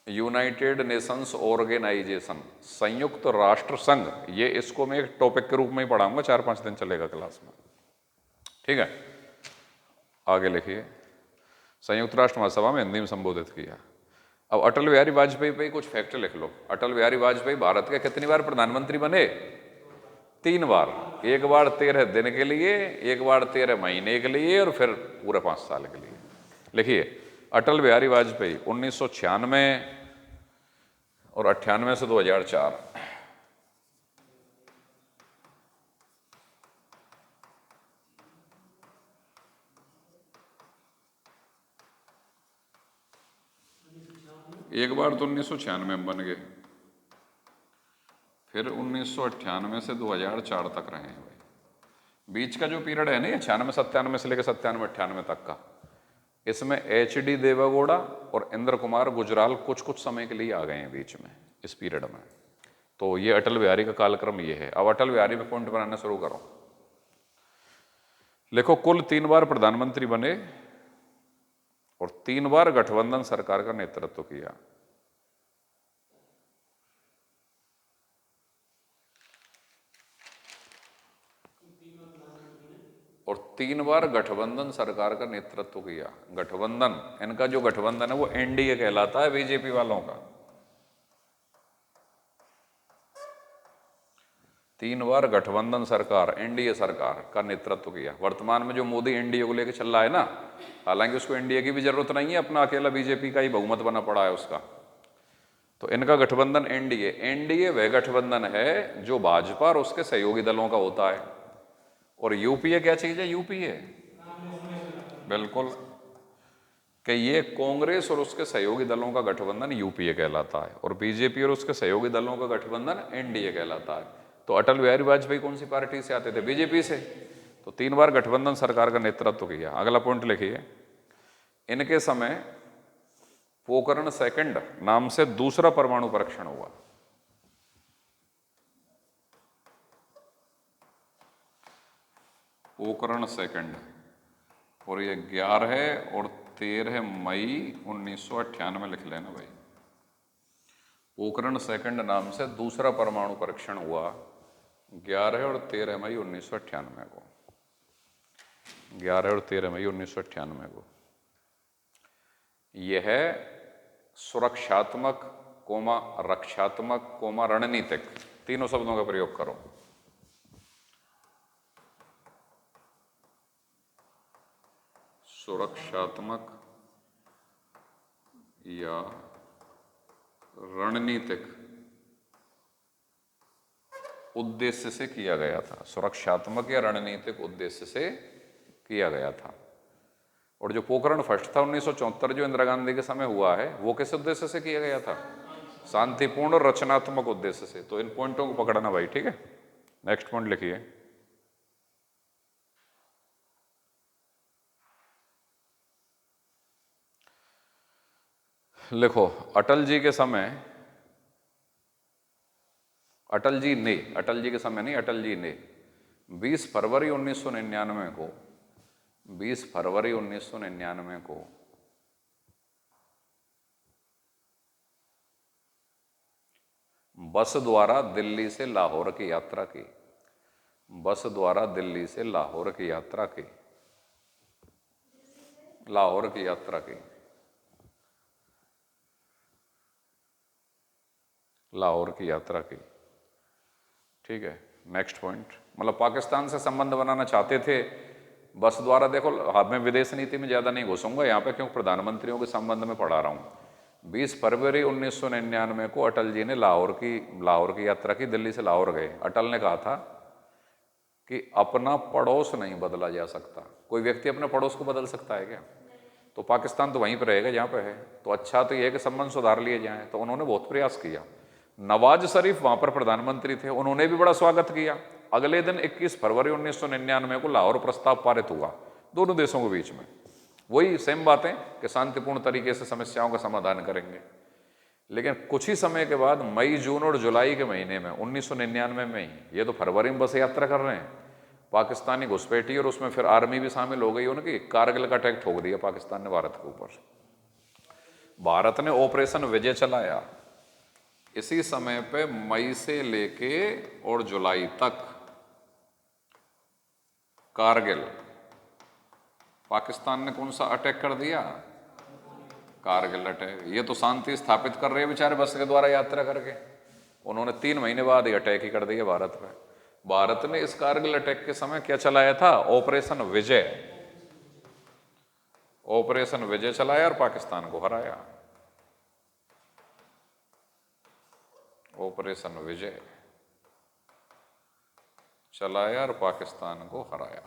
यूनाइटेड नेशंस ऑर्गेनाइजेशन, संयुक्त राष्ट्र संघ, ये इसको मैं एक टॉपिक के रूप में ही पढ़ाऊंगा, 4-5 दिन चलेगा क्लास में, ठीक है। आगे लिखिए, संयुक्त राष्ट्र महासभा में हिंदी में संबोधित किया। अब अटल बिहारी वाजपेयी पे कुछ फैक्ट लिख लो। अटल बिहारी वाजपेयी भारत के कितनी बार प्रधानमंत्री बने? 3 बार। एक बार 13 दिन के लिए, एक बार 13 महीने के लिए, और फिर पूरे 5 साल के लिए। लिखिए, अटल बिहारी वाजपेयी 1996 और 98 से 2004, एक बार तो 1996 में बन गए, फिर 1998 से 2004 तक रहे हैं भाई। बीच का जो पीरियड है ना, 96-97 से लेकर 97-98 तक का, इसमें HD देवेगौड़ा और इंद्र कुमार गुजराल कुछ कुछ समय के लिए आ गए हैं बीच में इस पीरियड में। तो ये अटल बिहारी का कालक्रम ये है। अब अटल बिहारी पे पॉइंट बनाना शुरू करो। लिखो, कुल 3 बार प्रधानमंत्री बने और 3 बार गठबंधन सरकार का नेतृत्व किया। और 3 बार गठबंधन सरकार का नेतृत्व किया। गठबंधन, इनका जो गठबंधन है वो NDA कहलाता है, बीजेपी वालों का। 3 बार गठबंधन सरकार, NDA सरकार का नेतृत्व किया। वर्तमान में जो मोदी NDA को लेकर चल रहा है ना, हालांकि उसको NDA की भी जरूरत नहीं है, अपना अकेला बीजेपी का ही बहुमत बना पड़ा है उसका। तो इनका गठबंधन NDA वह गठबंधन है जो भाजपा और उसके सहयोगी दलों का होता है। और UPA क्या चीज है? UPA बिल्कुल, कि ये कांग्रेस और उसके सहयोगी दलों का गठबंधन UPA कहलाता है, और बीजेपी और उसके सहयोगी दलों का गठबंधन NDA कहलाता है। तो अटल बिहारी वाजपेयी कौन सी पार्टी से आते थे? बीजेपी से। तो 3 बार गठबंधन सरकार का नेतृत्व किया। अगला पॉइंट लिखिए, इनके समय पोखरण सेकंड नाम से दूसरा परमाणु परीक्षण हुआ। पोखरण सेकंड, और ये 11 और 13 मई 1998 लिख लेना भाई। पोखरण सेकंड नाम से दूसरा परमाणु परीक्षण हुआ 11 और 13 मई 1998 को। 11 और 13 मई 1998 को। यह सुरक्षात्मक कोमा रक्षात्मक कोमा रणनीतिक, तीनों शब्दों का प्रयोग करो। सुरक्षात्मक या रणनीतिक उद्देश्य से किया गया था। सुरक्षात्मक या रणनीतिक उद्देश्य से किया गया था। और जो पोखरण फर्स्ट था 1974 जो इंदिरा गांधी के समय हुआ है, वो किस उद्देश्य से किया गया था? शांतिपूर्ण और रचनात्मक उद्देश्य से। तो इन पॉइंटों को पकड़ना भाई, ठीक है। नेक्स्ट पॉइंट लिखिए, लिखो, अटल जी के समय, अटल जी के समय नहीं, अटल जी ने 20 फरवरी 1999 को 20 फरवरी 1999 को बस द्वारा दिल्ली से लाहौर की यात्रा की। बस द्वारा दिल्ली से लाहौर की यात्रा की। लाहौर की यात्रा की। लाहौर की यात्रा की, ठीक है। नेक्स्ट पॉइंट, मतलब पाकिस्तान से संबंध बनाना चाहते थे बस द्वारा। देखो, मैं विदेश नीति में ज़्यादा नहीं घुसूंगा यहाँ पे, क्योंकि प्रधानमंत्रियों के संबंध में पढ़ा रहा हूँ। 20 फरवरी 1999 को अटल जी ने लाहौर की यात्रा की, दिल्ली से लाहौर गए। अटल ने कहा था कि अपना पड़ोस नहीं बदला जा सकता। कोई व्यक्ति अपने पड़ोस को बदल सकता है क्या? तो पाकिस्तान तो वहीं पर रहेगा जहाँ पे है। तो अच्छा तो यह है कि संबंध सुधार लिए जाएँ। तो उन्होंने बहुत प्रयास किया। नवाज शरीफ वहाँ पर प्रधानमंत्री थे, उन्होंने भी बड़ा स्वागत किया। अगले दिन 21 फरवरी 1999 को लाहौर प्रस्ताव पारित हुआ दोनों देशों के बीच में। वही सेम बातें कि शांतिपूर्ण तरीके से समस्याओं का समाधान करेंगे। लेकिन कुछ ही समय के बाद मई, जून और जुलाई के महीने में 1999 में ही, ये तो फरवरी में बस यात्रा कर रहे हैं, पाकिस्तानी घुसपैठी और उसमें फिर आर्मी भी शामिल हो गई उनकी, कारगिल का अटैक ठोक दिया पाकिस्तान ने भारत के ऊपर। भारत ने ऑपरेशन विजय चलाया। इसी समय पे मई से लेके और जुलाई तक कारगिल, पाकिस्तान ने कौन सा अटैक कर दिया? कारगिल अटैक। ये तो शांति स्थापित कर रहे हैं बेचारे बस के द्वारा यात्रा करके। उन्होंने 3 महीने बाद ये अटैक ही कर दिया भारत पे। भारत ने इस कारगिल अटैक के समय क्या चलाया था? ऑपरेशन विजय। ऑपरेशन विजय चलाया और पाकिस्तान को हराया। ऑपरेशन विजय चलाया और पाकिस्तान को हराया।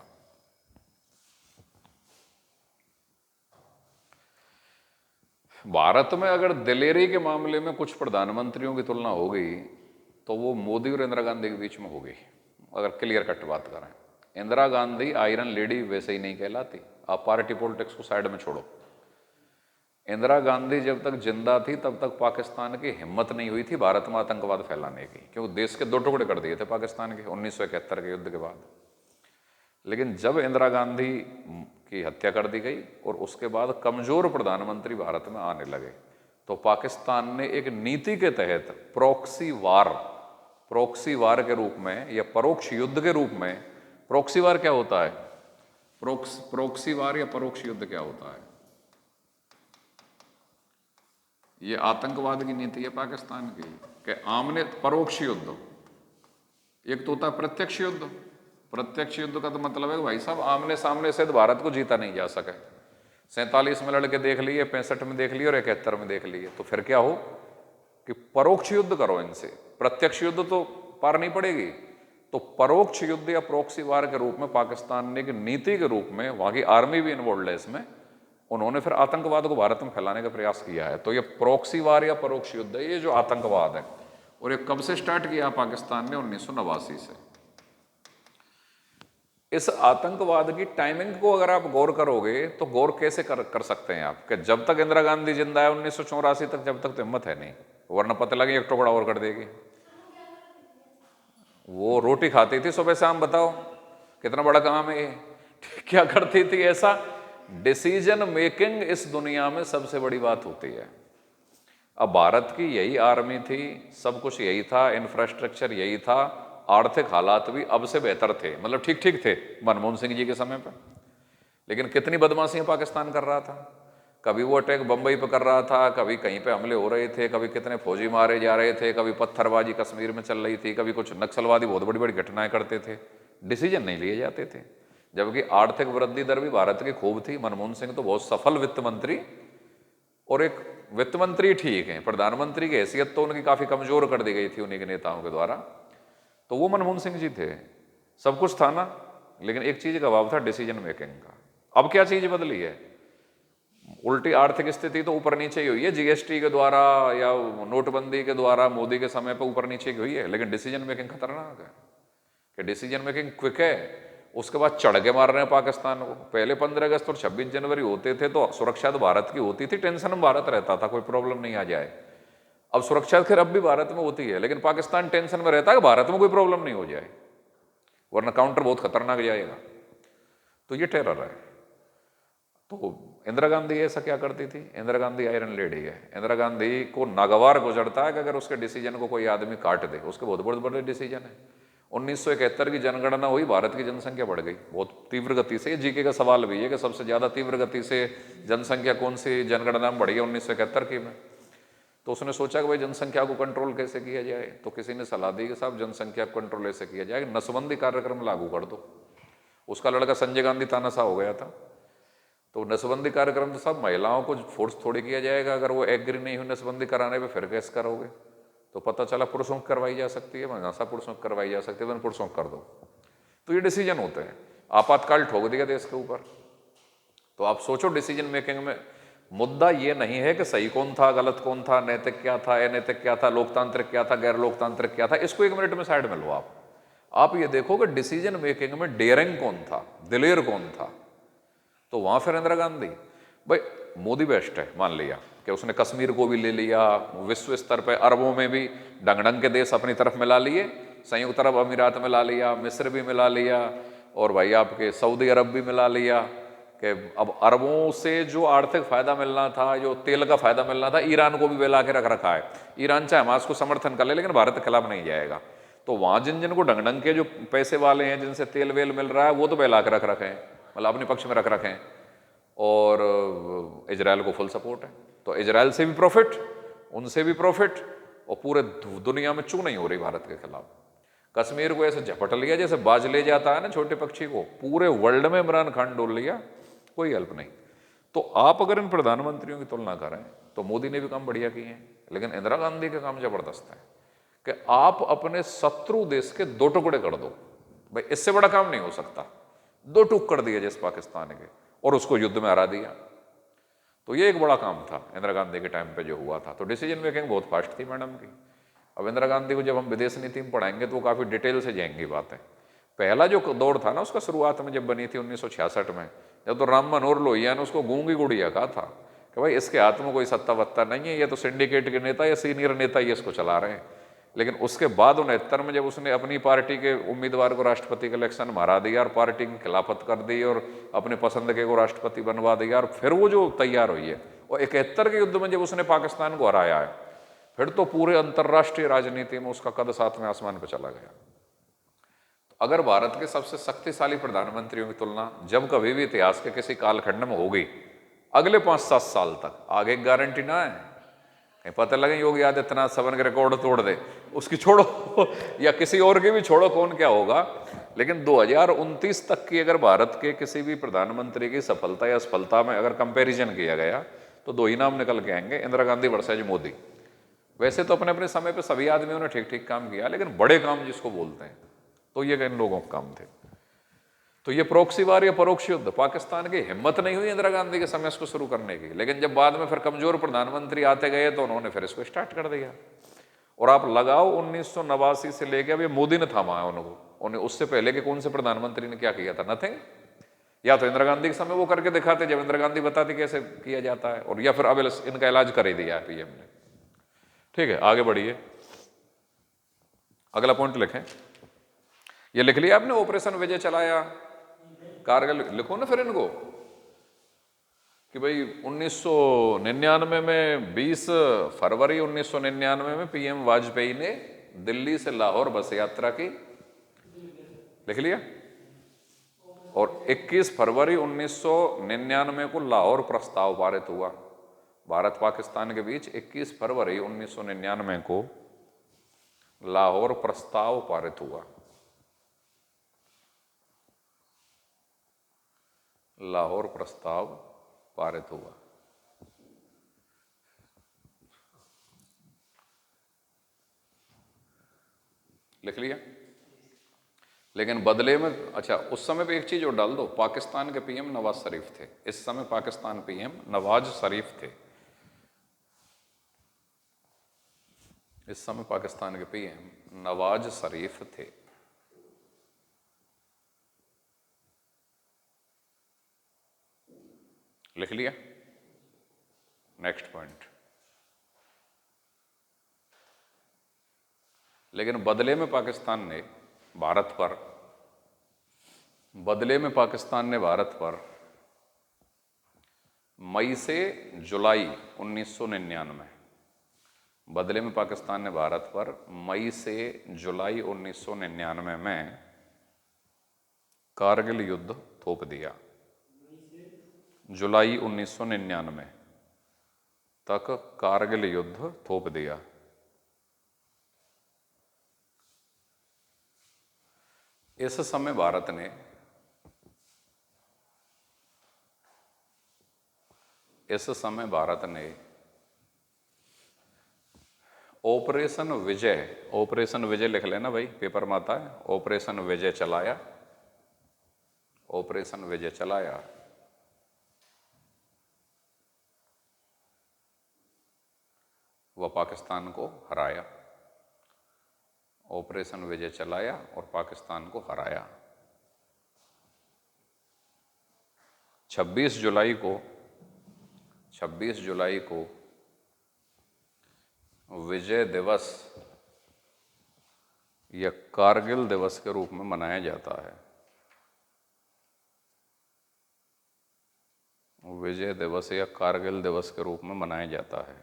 भारत में अगर दिलेरी के मामले में कुछ प्रधानमंत्रियों की तुलना हो गई तो वो मोदी और इंदिरा गांधी के बीच में हो गई। अगर क्लियर कट बात करें, इंदिरा गांधी आयरन लेडी वैसे ही नहीं कहलाती। आप पार्टी पॉलिटिक्स को साइड में छोड़ो, इंदिरा गांधी जब तक जिंदा थी तब तक पाकिस्तान की हिम्मत नहीं हुई थी भारत में आतंकवाद फैलाने की, क्योंकि देश के दो टुकड़े कर दिए थे पाकिस्तान के 1971 के युद्ध के बाद। लेकिन जब इंदिरा गांधी की हत्या कर दी गई और उसके बाद कमजोर प्रधानमंत्री भारत में आने लगे, तो पाकिस्तान ने एक नीति के तहत प्रॉक्सी वार के रूप में या परोक्ष युद्ध के रूप में, प्रॉक्सी वार क्या होता है, प्रॉक्सी वार या परोक्ष युद्ध क्या होता है, ये आतंकवाद की नीति है पाकिस्तान की कि आमने परोक्ष युद्ध, एक तो होता है प्रत्यक्ष युद्ध। प्रत्यक्ष युद्ध का तो मतलब है कि भाई साहब आमने सामने से तो भारत को जीता नहीं जा सके। 47 में लड़के देख लिए, 65 में देख लिए और 71 में देख लिए, तो फिर क्या हो कि परोक्ष युद्ध करो इनसे, प्रत्यक्ष युद्ध तो पार नहीं पड़ेगी। तो परोक्ष युद्ध या प्रॉक्सी वार के रूप में पाकिस्तान ने एक नीति के रूप में, वहां की आर्मी भी इन्वॉल्व है इसमें, उन्होंने फिर आतंकवाद को भारत में फैलाने का प्रयास किया है। तो ये प्रॉक्सी वार या परोक्ष युद्ध है, ये जो आतंकवाद है। और ये कब से स्टार्ट किया पाकिस्तान ने? 1989 से। इस आतंकवाद की टाइमिंग को अगर आप गौर करोगे तो गौर कैसे कर सकते हैं आप कि जब तक इंदिरा गांधी जिंदा है 1984 तक, जब तक तो हिम्मत है नहीं, वरना पता लगे एक टुकड़ा और कर देगी। वो रोटी खाती थी सुबह शाम, बताओ कितना बड़ा काम है ये। क्या करती थी ऐसा? डिसीजन मेकिंग इस दुनिया में सबसे बड़ी बात होती है। अब भारत की यही आर्मी थी, सब कुछ यही था, इंफ्रास्ट्रक्चर यही था, आर्थिक हालात भी अब से बेहतर थे, मतलब ठीक ठीक थे मनमोहन सिंह जी के समय पर। लेकिन कितनी बदमाशियां पाकिस्तान कर रहा था, कभी वो अटैक बंबई पे कर रहा था, कभी कहीं पे हमले हो रहे थे, कभी कितने फौजी मारे जा रहे थे, कभी पत्थरबाजी कश्मीर में चल रही थी, कभी कुछ नक्सलवादी बहुत बड़ी बड़ी घटनाएं करते थे, डिसीजन नहीं लिए जाते थे। जबकि आर्थिक वृद्धि दर भी भारत की खूब थी। मनमोहन सिंह तो बहुत सफल वित्त मंत्री, और एक वित्त मंत्री ठीक है, प्रधानमंत्री की हैसियत तो उनकी काफी कमजोर कर दी गई थी उन्हीं के नेताओं के द्वारा। तो वो मनमोहन सिंह जी थे, सब कुछ था ना, लेकिन एक चीज का अभाव था, डिसीजन मेकिंग का। अब क्या चीज बदली है? उल्टी आर्थिक स्थिति तो ऊपर नीचे ही हुई है, जीएसटी के द्वारा या नोटबंदी के द्वारा मोदी के समय पर ऊपर नीचे की हुई है, लेकिन डिसीजन मेकिंग खतरनाक है कि डिसीजन मेकिंग क्विक है। उसके बाद चढ़ के मार रहे हैं पाकिस्तान को। पहले 15 अगस्त और 26 जनवरी होते थे तो सुरक्षा तो भारत की होती थी, टेंशन में भारत रहता था, कोई प्रॉब्लम नहीं आ जाए। अब सुरक्षा खैर अब भी भारत में होती है, लेकिन पाकिस्तान टेंशन में रहता है कि भारत में कोई प्रॉब्लम नहीं हो जाए, वरना काउंटर बहुत खतरनाक जाएगा। तो ये टेरर है। तो इंदिरा गांधी ऐसा क्या करती थी? इंदिरा गांधी आयरन लेडी है। इंदिरा गांधी को नागवार गुजरता है कि अगर उसके डिसीजन को कोई आदमी काट दे, उसके बहुत बड़े बड़े डिसीजन है। 1971 की जनगणना हुई, भारत की जनसंख्या बढ़ गई बहुत तीव्र गति से। जीके का सवाल भी है कि सबसे ज्यादा तीव्र गति से जनसंख्या कौन सी जनगणना में बढ़ी है? 1971 की में। तो उसने सोचा कि भाई जनसंख्या को कंट्रोल कैसे किया जाए, तो किसी ने सलाह दी कि साहब जनसंख्या को कंट्रोल ऐसे किया जाए, नसबंदी कार्यक्रम लागू कर दो। उसका लड़का संजय गांधी तानाशाह हो गया था। तो नसबंदी कार्यक्रम तो सब महिलाओं को फोर्स थोड़ी किया जाएगा, अगर वो एग्री नहीं हुई नसबंदी कराने पे फिर कैसे करोगे? तो पता चला पुरुषों को करवाई जा सकती है, नशा पुरुषों को करवाई जा सकती है, पुरुषों को कर दो। तो ये डिसीजन होते हैं। आपातकाल ठोक दिया देश के ऊपर। तो आप सोचो, डिसीजन मेकिंग में मुद्दा ये नहीं है कि सही कौन था, गलत कौन था, नैतिक क्या था, अनैतिक क्या था, लोकतांत्रिक क्या था, गैर लोकतांत्रिक क्या था, इसको 1 मिनट में साइड में लो। आप ये देखो कि डिसीजन मेकिंग में डेयरिंग कौन था, दिलेर कौन था। तो वहां फिर इंदिरा गांधी। भाई मोदी बेस्ट है, मान लिया कि उसने कश्मीर को भी ले लिया, विश्व स्तर पर अरबों में भी डंग के देश अपनी तरफ मिला लिए, संयुक्त अरब अमीरात मिला लिया, मिस्र भी मिला लिया, और भाई आपके सऊदी अरब भी मिला लिया। कि अब अरबों से जो आर्थिक फायदा मिलना था, जो तेल का फायदा मिलना था, ईरान को भी बेला के रख रखा है। ईरान चाहे हमास को समर्थन कर ले, लेकिन भारत के खिलाफ नहीं जाएगा। तो वहां जिन जिनको ढंग के जो पैसे वाले हैं, जिनसे तेल वेल मिल रहा है, वो तो बेला के रख रखे हैं, मतलब अपने पक्ष में रख रखे हैं। और इजराइल को फुल सपोर्ट है, तो इजराइल से भी प्रॉफिट, उनसे भी प्रॉफिट, और पूरे दुनिया में चू नहीं हो रही भारत के खिलाफ। कश्मीर को ऐसे झपट लिया जैसे बाज ले जाता है ना छोटे पक्षी को, पूरे वर्ल्ड में इमरान खान डोल लिया, कोई हेल्प नहीं। तो आप अगर इन प्रधानमंत्रियों की तुलना करें तो मोदी ने भी काम बढ़िया किए हैं, लेकिन इंदिरा गांधी का काम जबरदस्त है कि आप अपने शत्रु देश के 2 टुकड़े कर दो। भाई इससे बड़ा काम नहीं हो सकता। 2 टुक कर दिए जैसे पाकिस्तान के, और उसको युद्ध में हरा दिया। तो ये एक बड़ा काम था इंदिरा गांधी के टाइम पे जो हुआ था। तो डिसीजन मेकिंग बहुत फास्ट थी मैडम की। अब इंदिरा गांधी को जब हम विदेश नीति में पढ़ाएंगे तो वो काफ़ी डिटेल से जाएंगी बातें। पहला जो दौर था ना उसका शुरुआत में जब बनी थी 1966 में, जब तो राम मनोहर लोहिया ने उसको गूंगी गुड़िया कहा था कि भाई इसके हाथ में कोई सत्ता वत्ता नहीं है, ये तो सिंडिकेट के नेता या सीनियर नेता ही इसको चला रहे हैं। लेकिन उसके बाद 69 में जब उसने अपनी पार्टी के उम्मीदवार को राष्ट्रपति के इलेक्शन में हरा दिया और पार्टी की खिलाफत कर दी और अपने पसंद के को राष्ट्रपति बनवा दिया, और फिर वो जो तैयार हुई है, और 71 के युद्ध में जब उसने पाकिस्तान को हराया है, फिर तो पूरे अंतर्राष्ट्रीय राजनीति में उसका कद सातवें आसमान पर चला गया। तो अगर भारत के सबसे शक्तिशाली प्रधानमंत्रियों की तुलना जब कभी भी इतिहास के किसी कालखंड में होगी अगले 5-7 साल तक, आगे गारंटी ना है, कहीं पता लगे योगी आदित्यनाथ सवन के रिकॉर्ड तोड़ दे, उसकी छोड़ो या किसी और की भी छोड़ो, कौन क्या होगा। लेकिन 2029 तक की अगर भारत के किसी भी प्रधानमंत्री की सफलता या असफलता में अगर कंपैरिजन किया गया तो दो ही नाम निकल के आएंगे, इंदिरा गांधी वर्सेज मोदी। वैसे तो अपने अपने समय पे सभी आदमियों ने ठीक ठीक काम किया, लेकिन बड़े काम जिसको बोलते हैं तो ये इन लोगों के काम थे। तो ये प्रोक्सी वार या परोक्ष युद्ध, पाकिस्तान की हिम्मत नहीं हुई इंदिरा गांधी के समय इसको शुरू करने की, लेकिन जब बाद में फिर कमजोर प्रधानमंत्री आते गए तो उन्होंने फिर इसको स्टार्ट कर दिया। और आप लगाओ 1989 से लेके अब ये मोदी ने थामा है उनको, उन्हें उससे पहले के कौन से प्रधानमंत्री ने क्या किया था? नथिंग। या तो इंदिरा गांधी के समय वो करके दिखाते जब इंदिरा गांधी बताती कैसे किया जाता है, और या फिर अब इनका इलाज कर ही दिया है पीएम ने। ठीक है, आगे बढ़िए, अगला पॉइंट लिखें। ये लिख लिया आपने, ऑपरेशन विजय चलाया, कारगिल लिखो ना फिर इनको कि भाई 1999 में 20 फरवरी 1999 में पीएम वाजपेयी ने दिल्ली से लाहौर बस यात्रा की, लिख लिया। और 21 फरवरी 1999 को लाहौर प्रस्ताव पारित हुआ। भारत पाकिस्तान के बीच 21 फरवरी 1999 को लाहौर प्रस्ताव पारित हुआ। लाहौर प्रस्ताव पारित हुआ। लिख लिया। लेकिन बदले में, अच्छा उस समय पे एक चीज और डाल दो, पाकिस्तान के पीएम नवाज शरीफ थे। इस समय पाकिस्तान पीएम नवाज शरीफ थे। इस समय पाकिस्तान के पीएम नवाज शरीफ थे। लिख लिया। Next point. लेकिन बदले में पाकिस्तान ने भारत पर, बदले में पाकिस्तान ने भारत पर मई से जुलाई 1999, बदले में पाकिस्तान ने भारत पर मई से जुलाई 1999 में कारगिल युद्ध थोप दिया। जुलाई 1999 तक कारगिल युद्ध थोप दिया। इस समय भारत ने ऑपरेशन विजय, ऑपरेशन विजय लिख लेना भाई, पेपर में आता है, ऑपरेशन विजय चलाया। ऑपरेशन विजय चलाया। वह पाकिस्तान को हराया। ऑपरेशन विजय चलाया और पाकिस्तान को हराया। 26 जुलाई को विजय दिवस या कारगिल दिवस के रूप में मनाया जाता है। विजय दिवस या कारगिल दिवस के रूप में मनाया जाता है।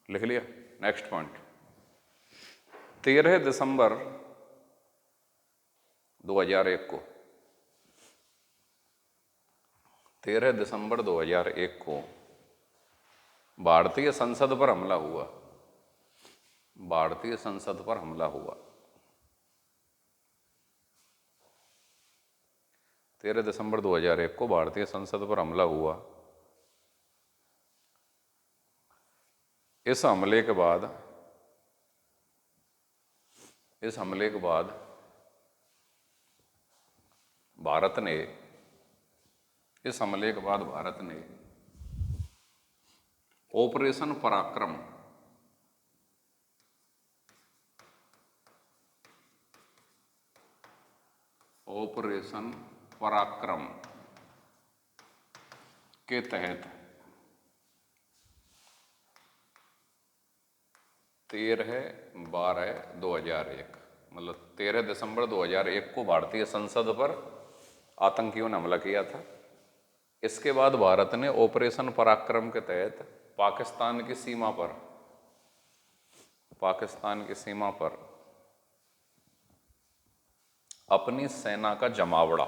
लिख लिया। Next point. 13 दिसंबर 2001 को, 13 दिसंबर 2001 को भारतीय संसद पर हमला हुआ। भारतीय संसद पर हमला हुआ। 13 दिसंबर 2001 को भारतीय संसद पर हमला हुआ। इस हमले के बाद इस हमले के बाद भारत ने ऑपरेशन पराक्रम के तहत 13/12/2001 मतलब 13 दिसंबर 2001 को भारतीय संसद पर आतंकियों ने हमला किया था। इसके बाद भारत ने ऑपरेशन पराक्रम के तहत पाकिस्तान की सीमा पर अपनी सेना का जमावड़ा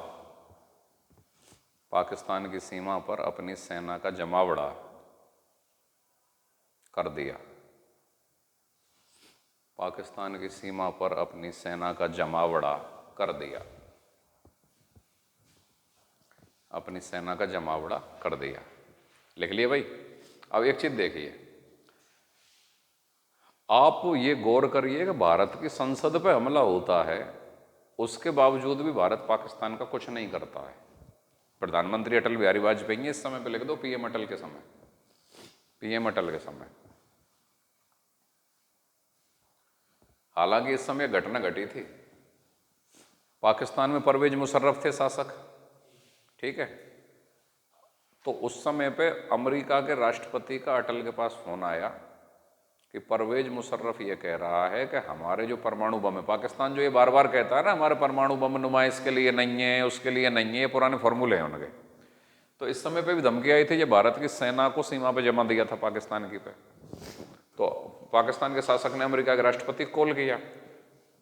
कर दिया। लिख लिए भाई। अब एक चीज देखिए, आप ये गौर करिए कि भारत की संसद पे हमला होता है, उसके बावजूद भी भारत पाकिस्तान का कुछ नहीं करता है। प्रधानमंत्री अटल बिहारी वाजपेयी है इस समय पे, लिख दो पीएम अटल के समय। हालांकि इस समय घटना घटी थी, पाकिस्तान में परवेज मुशर्रफ थे शासक, ठीक है। तो उस समय पे अमेरिका के राष्ट्रपति का अटल के पास फोन आया कि परवेज मुशर्रफ ये कह रहा है कि हमारे जो परमाणु बम है, पाकिस्तान जो ये बार बार कहता है ना हमारे परमाणु बम नुमाइश के लिए नहीं है, उसके लिए नहीं है, ये पुराने फॉर्मूले हैं उनके। तो इस समय पे भी धमकी आई थी, ये भारत की सेना को सीमा पे जमा दिया था पाकिस्तान की पे। तो पाकिस्तान के शासक ने अमेरिका के राष्ट्रपति को कॉल किया।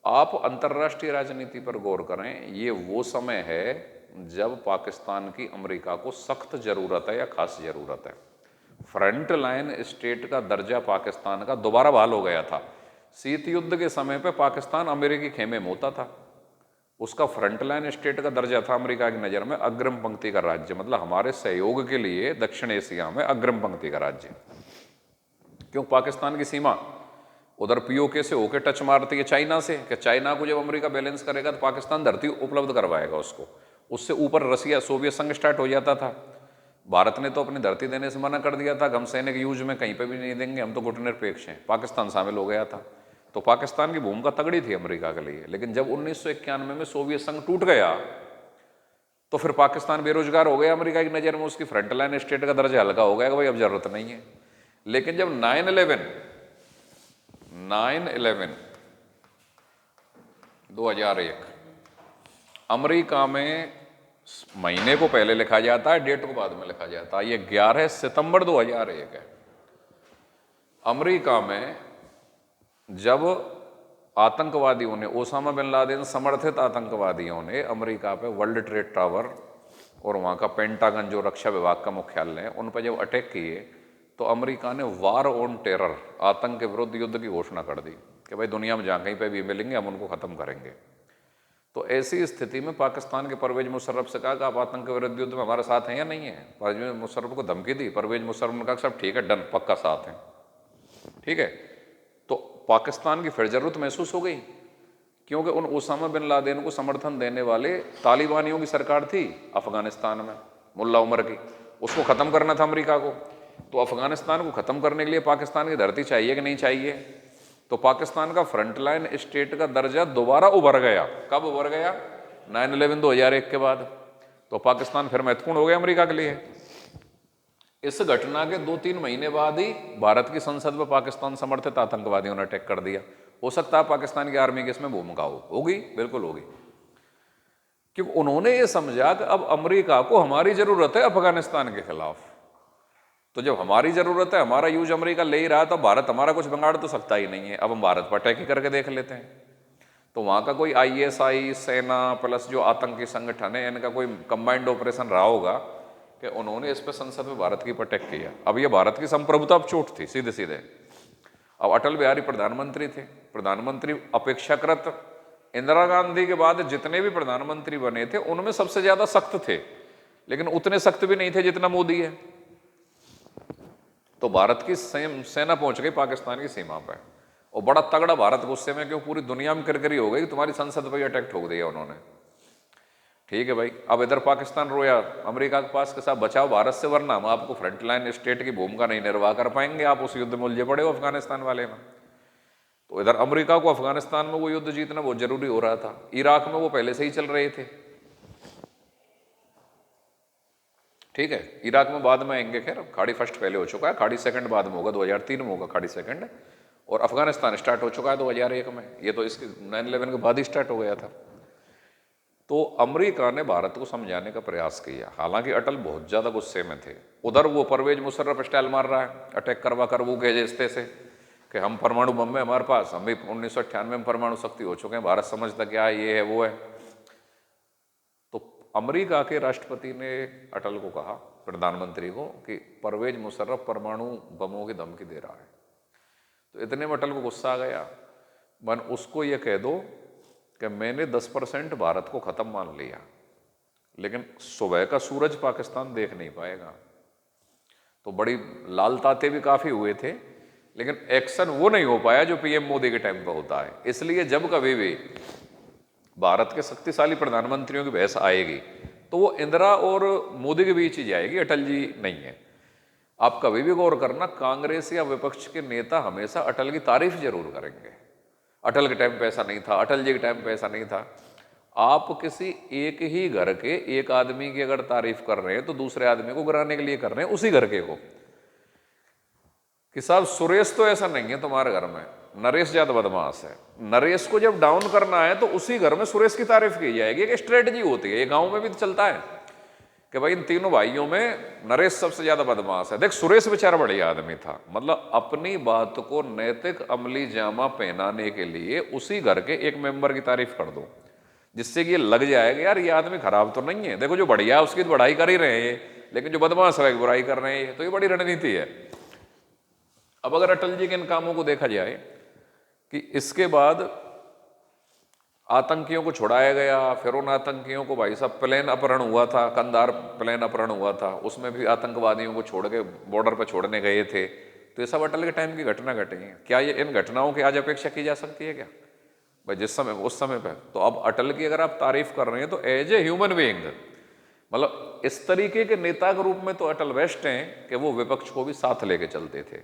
आप अंतर्राष्ट्रीय राजनीति पर गौर करें, ये वो समय है जब पाकिस्तान की अमेरिका को सख्त जरूरत है या खास जरूरत है। फ्रंट लाइन स्टेट का दर्जा पाकिस्तान का दोबारा बहाल हो गया था। शीत युद्ध के समय पे पाकिस्तान अमेरिकी खेमे में होता था, उसका फ्रंट लाइन स्टेट का दर्जा था अमेरिका की नज़र में अग्रिम पंक्ति का राज्य, मतलब हमारे सहयोग के लिए दक्षिण एशिया में अग्रिम पंक्ति का राज्य। क्यों? पाकिस्तान की सीमा उधर पीओके से होकर टच मारती है चाइना से, कि चाइना को जब अमेरिका बैलेंस करेगा तो पाकिस्तान धरती उपलब्ध करवाएगा उसको। उससे ऊपर रसिया सोवियत संघ स्टार्ट हो जाता था। भारत ने तो अपनी धरती देने से मना कर दिया था, हम सैनिक यूज में कहीं पे भी नहीं देंगे, हम तो गुटनिरपेक्ष हैं। पाकिस्तान शामिल हो गया था, तो पाकिस्तान की भूमिका तगड़ी थी अमेरिका के लिए। लेकिन जब 1991 में सोवियत संघ टूट गया तो फिर पाकिस्तान बेरोजगार हो गया अमेरिका की नज़र में, उसकी फ्रंट लाइन स्टेट का दर्जा हल्का हो गया कि भाई अब जरूरत नहीं है। लेकिन जब 9/11 2001 अमेरिका में महीने को पहले लिखा जाता है, डेट को बाद में लिखा जाता है, ये 11 सितंबर 2001 है। अमेरिका में जब आतंकवादियों ने, ओसामा बिन लादेन समर्थित आतंकवादियों ने अमेरिका पे वर्ल्ड ट्रेड टावर और वहाँ का पेंटागन जो रक्षा विभाग का मुख्यालय है उन पर जब अटैक किए, तो अमेरिका ने वार ऑन टेरर, आतंक के विरुद्ध युद्ध की घोषणा कर दी कि भाई दुनिया में जहाँ कहीं पे भी मिलेंगे हम उनको खत्म करेंगे। तो ऐसी स्थिति में पाकिस्तान के परवेज मुशर्रफ से कहा कि आप आतंक के विरुद्ध युद्ध में हमारे साथ हैं या नहीं है। परवेज मुशर्रफ को धमकी दी, परवेज मुशर्रफ ने कहा सब ठीक है, डन, पक्का साथ हैं, ठीक है। तो पाकिस्तान की फिर जरूरत महसूस हो गई, क्योंकि उन ओसामा बिन लादेन को समर्थन देने वाले तालिबानियों की सरकार थी अफगानिस्तान में, मुल्ला उमर की, उसको ख़त्म करना था अमेरिका को। तो अफगानिस्तान को ख़त्म करने के लिए पाकिस्तान की धरती चाहिए कि नहीं चाहिए? तो पाकिस्तान का फ्रंट लाइन स्टेट का दर्जा दोबारा उभर गया। कब उभर गया? 9/11 2001 के बाद। तो पाकिस्तान फिर महत्वपूर्ण हो गया अमेरिका के लिए। इस घटना के 2-3 महीने बाद ही भारत की संसद में पाकिस्तान समर्थित आतंकवादियों ने अटैक कर दिया। हो सकता है पाकिस्तान की आर्मी की इसमें भूमिका होगी, बिल्कुल होगी, क्योंकि उन्होंने ये समझा कि अब अमेरिका को हमारी जरूरत है अफगानिस्तान के खिलाफ। तो जब हमारी जरूरत है, हमारा यूज अमेरिका ले ही रहा, तो भारत हमारा कुछ बिगाड़ तो सकता ही नहीं है, अब हम भारत पर अटैक ही करके देख लेते हैं। तो वहाँ का कोई ISI सेना प्लस जो आतंकी संगठन है, इनका कोई कंबाइंड ऑपरेशन रहा होगा कि उन्होंने इस पर संसद में भारत की पर अटैक किया। अब ये भारत की संप्रभुता पर चोट थी सीधे सीधे। अब अटल बिहारी प्रधानमंत्री थे, प्रधानमंत्री अपेक्षाकृत इंदिरा गांधी के बाद जितने भी प्रधानमंत्री बने थे उनमें सबसे ज्यादा सख्त थे, लेकिन उतने सख्त भी नहीं थे जितना मोदी है। तो भारत की सेना पहुंच गई पाकिस्तान की सीमा पर और बड़ा तगड़ा भारत गुस्से में, क्यों पूरी दुनिया में किरकिरी हो गई, तुम्हारी संसद पर अटैक ठोक दिया उन्होंने। ठीक है भाई, अब इधर पाकिस्तान रोया अमेरिका के पास के साथ बचाओ भारत से, वरना हम आपको फ्रंटलाइन स्टेट की भूमिका नहीं निर्वाह कर पाएंगे, आप उस युद्ध में उलझे पड़े हो अफगानिस्तान वाले में। तो इधर अमेरिका को अफगानिस्तान में वो युद्ध जीतना बहुत जरूरी हो रहा था, इराक में वो पहले से ही चल रहे थे। ठीक है, इराक में बाद में आएंगे, खैर खाड़ी फर्स्ट पहले हो चुका है, खाड़ी सेकंड बाद में होगा, 2003 में होगा खाड़ी सेकंड, और अफगानिस्तान स्टार्ट हो चुका है 2001 में, ये तो इसके 9/11 के बाद ही स्टार्ट हो गया था। तो अमेरिका ने भारत को समझाने का प्रयास किया, हालांकि अटल बहुत ज़्यादा गुस्से में थे। उधर वो परवेज मुशर्रफ स्टाइल मार रहा है, अटैक करवा कर वो भेजते से कि हम परमाणु बम है हमारे पास, हम भी 1998 में परमाणु शक्ति हो चुके हैं, भारत समझता क्या है, ये है वो है। तो अमेरिका के राष्ट्रपति ने अटल को कहा, प्रधानमंत्री को, कि परवेज मुशर्रफ परमाणु बमों की धमकी दे रहा है। तो इतने में अटल को गुस्सा आ गया, मन उसको ये कह दो कि मैंने 10% भारत को खत्म मान लिया, लेकिन सुबह का सूरज पाकिस्तान देख नहीं पाएगा। तो बड़ी लाल ताते भी काफी हुए थे, लेकिन एक्शन वो नहीं हो पाया जो पीएम मोदी के टाइम पर होता है। इसलिए जब कभी भी भारत के शक्तिशाली प्रधानमंत्रियों की बहस आएगी तो वो इंदिरा और मोदी के बीच ही जाएगी, अटल जी नहीं है। आप कभी भी गौर करना, कांग्रेस या विपक्ष के नेता हमेशा अटल की तारीफ जरूर करेंगे, अटल के टाइम पे ऐसा नहीं था, अटल जी के टाइम पे ऐसा नहीं था। आप किसी एक ही घर के एक आदमी की अगर तारीफ कर रहे हैं तो दूसरे आदमी को गिराने के लिए कर रहे हैं, उसी घर के को, कि साहब सुरेश तो ऐसा नहीं है तुम्हारे घर में, नरेश ज्यादा बदमाश है। नरेश को जब डाउन करना है तो उसी घर में सुरेश की तारीफ की जाएगी, एक स्ट्रेटजी होती है, ये गांव में भी तो चलता है कि भाई इन तीनों भाइयों में नरेश सबसे ज्यादा बदमाश है, देख सुरेश बेचारा बढ़िया आदमी था। मतलब अपनी बात को नैतिक अमली जामा पहनाने के लिए उसी घर के एक मेंबर की तारीफ कर दो, जिससे कि ये लग जाएगा यार ये आदमी खराब तो नहीं है, देखो जो बढ़िया है उसकी तो बढ़ाई कर ही रहे हैं, लेकिन जो बदमाश है बुराई कर रहे हैं। तो ये बड़ी रणनीति है। अब अगर अटल जी के इन कामों को देखा जाए कि इसके बाद आतंकियों को छुड़ाया गया, फिर उन आतंकियों को भाई साहब प्लेन अपहरण हुआ था, कंधार प्लेन अपहरण हुआ था, उसमें भी आतंकवादियों को छोड़ के बॉर्डर पर छोड़ने गए थे। तो ये सब अटल के टाइम की घटना घटी है। क्या ये इन घटनाओं की आज अपेक्षा की जा सकती है क्या भाई, जिस समय उस समय पे? तो अब अटल की अगर आप तारीफ कर रहे हैं तो एज ए ह्यूमन बीइंग, मतलब इस तरीके के नेता के रूप में तो अटल बेस्ट हैं कि वो विपक्ष को भी साथ लेके चलते थे,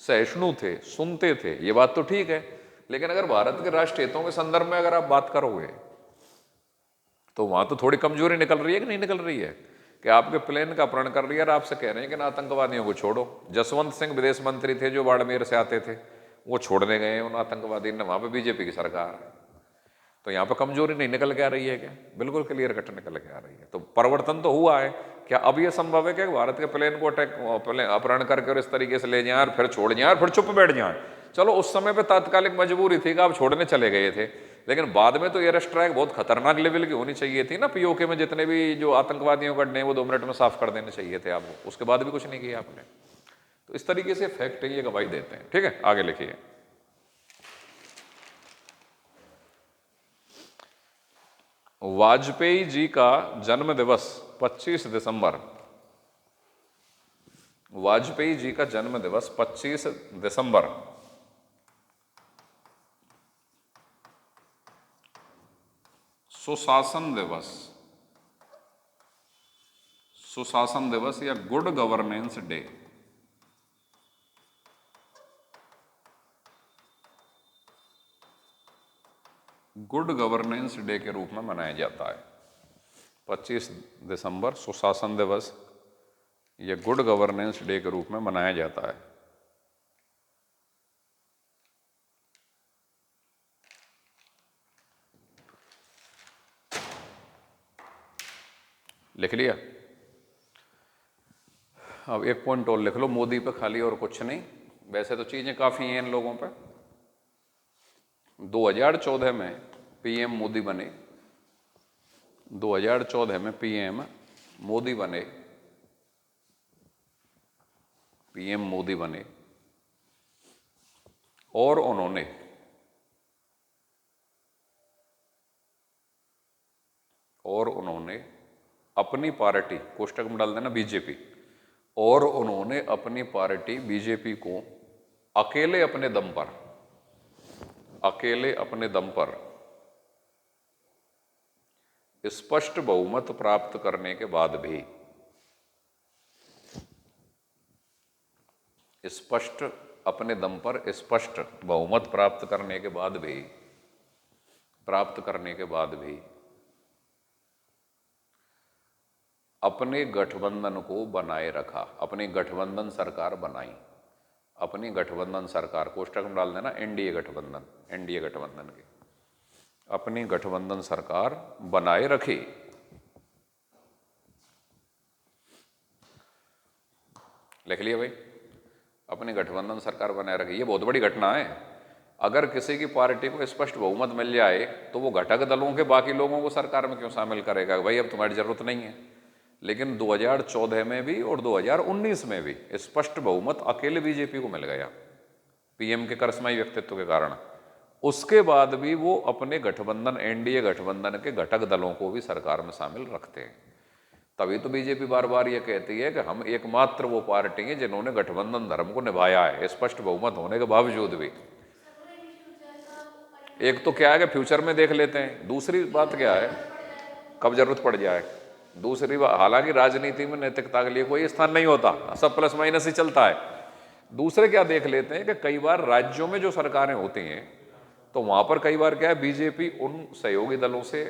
सहिष्णु थे, सुनते थे, ये बात तो ठीक है। लेकिन अगर भारत के राष्ट्र हितों के संदर्भ में अगर आप बात करोगे तो वहां तो थोड़ी कमजोरी निकल रही है कि नहीं निकल रही है, कि आपके प्लेन का अपहरण कर लिया और आपसे कह रहे हैं कि ना आतंकवादियों को छोड़ो। जसवंत सिंह विदेश मंत्री थे जो बाड़मेर से आते थे, वो छोड़ने गए उन आतंकवादी ने, वहां पे बीजेपी की सरकार है। तो यहाँ पे कमजोरी नहीं निकल के आ रही है क्या? बिल्कुल क्लियर कट निकल के आ रही है। तो परिवर्तन तो हुआ है। क्या अब ये संभव है कि भारत के प्लेन को अपहरण करके और इस तरीके से ले जाए, फिर छोड़ जाए, फिर चुप बैठ जाए? चलो उस समय पे तात्कालिक मजबूरी थी कि आप छोड़ने चले गए थे, लेकिन बाद में तो एयर स्ट्राइक बहुत खतरनाक लेवल की होनी चाहिए थी ना। पीओके में जितने भी जो आतंकवादियों का अड्डे हैं वो 2 मिनट में साफ कर देने चाहिए थे आपको, उसके बाद भी कुछ नहीं किया आपने। तो इस तरीके से फैक्ट ये गवाही देते हैं। ठीक है, आगे लिखिए। वाजपेयी जी का जन्म दिवस 25 दिसंबर, वाजपेयी जी का जन्म दिवस 25 दिसंबर सुशासन दिवस, सुशासन दिवस या good governance day, good governance day के रूप में मनाया जाता है। 25 दिसंबर सुशासन दिवस या गुड गवर्नेंस डे के रूप में मनाया जाता है। लिख लिया? अब एक पॉइंट और लिख लो मोदी पे खाली, और कुछ नहीं। वैसे तो चीजें काफी हैं इन लोगों पे। 2014 में पीएम मोदी बने, 2014 में पीएम मोदी बने, पीएम मोदी बने, और उन्होंने अपनी पार्टी, कोष्टक में डाल देना बीजेपी, और उन्होंने अपनी पार्टी बीजेपी को अकेले अपने दम पर अकेले अपने दम पर स्पष्ट बहुमत प्राप्त करने के बाद भी, स्पष्ट अपने दम पर स्पष्ट बहुमत प्राप्त करने के बाद भी अपने गठबंधन को बनाए रखा, अपनी गठबंधन सरकार बनाई, अपनी गठबंधन सरकार कोष्टक में डाल देना एनडीए गठबंधन, एनडीए गठबंधन की अपनी गठबंधन सरकार बनाए रखी। लिख लिया भाई, अपनी गठबंधन सरकार बनाए रखी। ये बहुत बड़ी घटना है। अगर किसी की पार्टी को स्पष्ट बहुमत मिल जाए तो वो घटक दलों के बाकी लोगों को सरकार में क्यों शामिल करेगा? भाई अब तुम्हारी जरूरत नहीं है। लेकिन 2014 में भी और 2019 में भी स्पष्ट बहुमत अकेले बीजेपी को मिल गया पीएम के करिश्माई व्यक्तित्व के कारण। उसके बाद भी वो अपने गठबंधन, एनडीए गठबंधन के घटक दलों को भी सरकार में शामिल रखते हैं। तभी तो बीजेपी बार बार ये कहती है कि हम एकमात्र वो पार्टी है जिन्होंने गठबंधन धर्म को निभाया है स्पष्ट बहुमत होने के बावजूद भी। एक तो क्या है कि फ्यूचर में देख लेते हैं, दूसरी बात क्या है कब जरूरत पड़ जाए, दूसरी बात हालांकि राजनीति में नैतिकता के लिए कोई स्थान नहीं होता, सब प्लस माइनस ही चलता है। दूसरे क्या देख लेते हैं कि कई बार राज्यों में जो सरकारें होती हैं तो वहां पर कई बार क्या है बीजेपी उन सहयोगी दलों से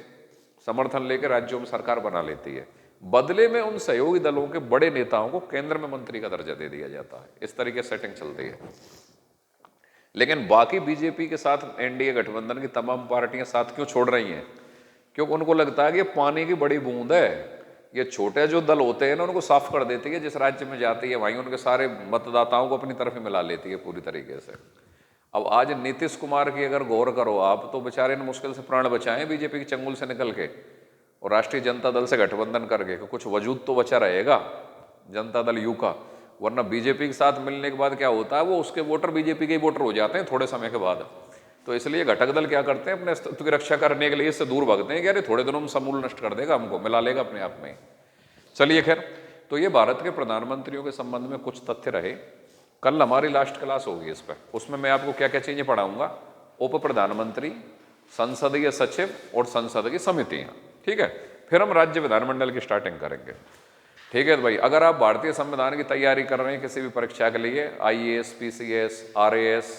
समर्थन लेकर राज्यों में सरकार बना लेती है, बदले में उन सहयोगी दलों के बड़े नेताओं को केंद्र में मंत्री का दर्जा दे दिया जाता है। इस तरीके से सेटिंग चलती है। लेकिन बाकी बीजेपी के साथ एनडीए गठबंधन की तमाम पार्टियां साथ क्यों छोड़ रही हैं? क्योंकि उनको लगता है कि ये पानी की बड़ी बूंद है, ये छोटे जो दल होते हैं ना उनको साफ कर देती है, जिस राज्य में जाती है वहीं उनके सारे मतदाताओं को अपनी तरफ ही मिला लेती है पूरी तरीके से। अब आज नीतीश कुमार की अगर गौर करो आप तो बेचारे ने मुश्किल से प्राण बचाए बीजेपी के चंगुल से निकल के और राष्ट्रीय जनता दल से गठबंधन करके, कुछ वजूद तो बचा रहेगा जनता दल यू का, वरना बीजेपी के साथ मिलने के बाद क्या होता है वो उसके वोटर बीजेपी के ही वोटर हो जाते हैं थोड़े समय के बाद। तो इसलिए घटक दल क्या करते हैं अपने अस्तित्व की रक्षा करने के लिए इससे दूर भागते हैं कि अरे थोड़े दिनों में समूल नष्ट कर देगा, हमको मिला लेगा अपने आप में। चलिए खैर, तो ये भारत के प्रधानमंत्रियों के संबंध में कुछ तथ्य रहे। कल हमारी लास्ट क्लास होगी इस पर, उसमें मैं आपको क्या क्या चीजें पढ़ाऊंगा, उप प्रधानमंत्री, संसदीय सचिव और संसद की समितियां। ठीक है, फिर हम राज्य विधानमंडल की स्टार्टिंग करेंगे। ठीक है तो भाई, अगर आप भारतीय संविधान की तैयारी कर रहे हैं किसी भी परीक्षा के लिए, आईएएस, पीसीएस, आरएएस,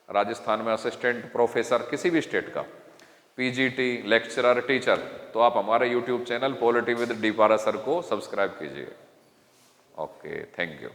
राजस्थान में असिस्टेंट प्रोफेसर किसी भी स्टेट का, पीजीटी, लेक्चरर, टीचर, तो आप हमारे YouTube channel polity with D पारा सर को सब्सक्राइब कीजिए। Okay, thank you.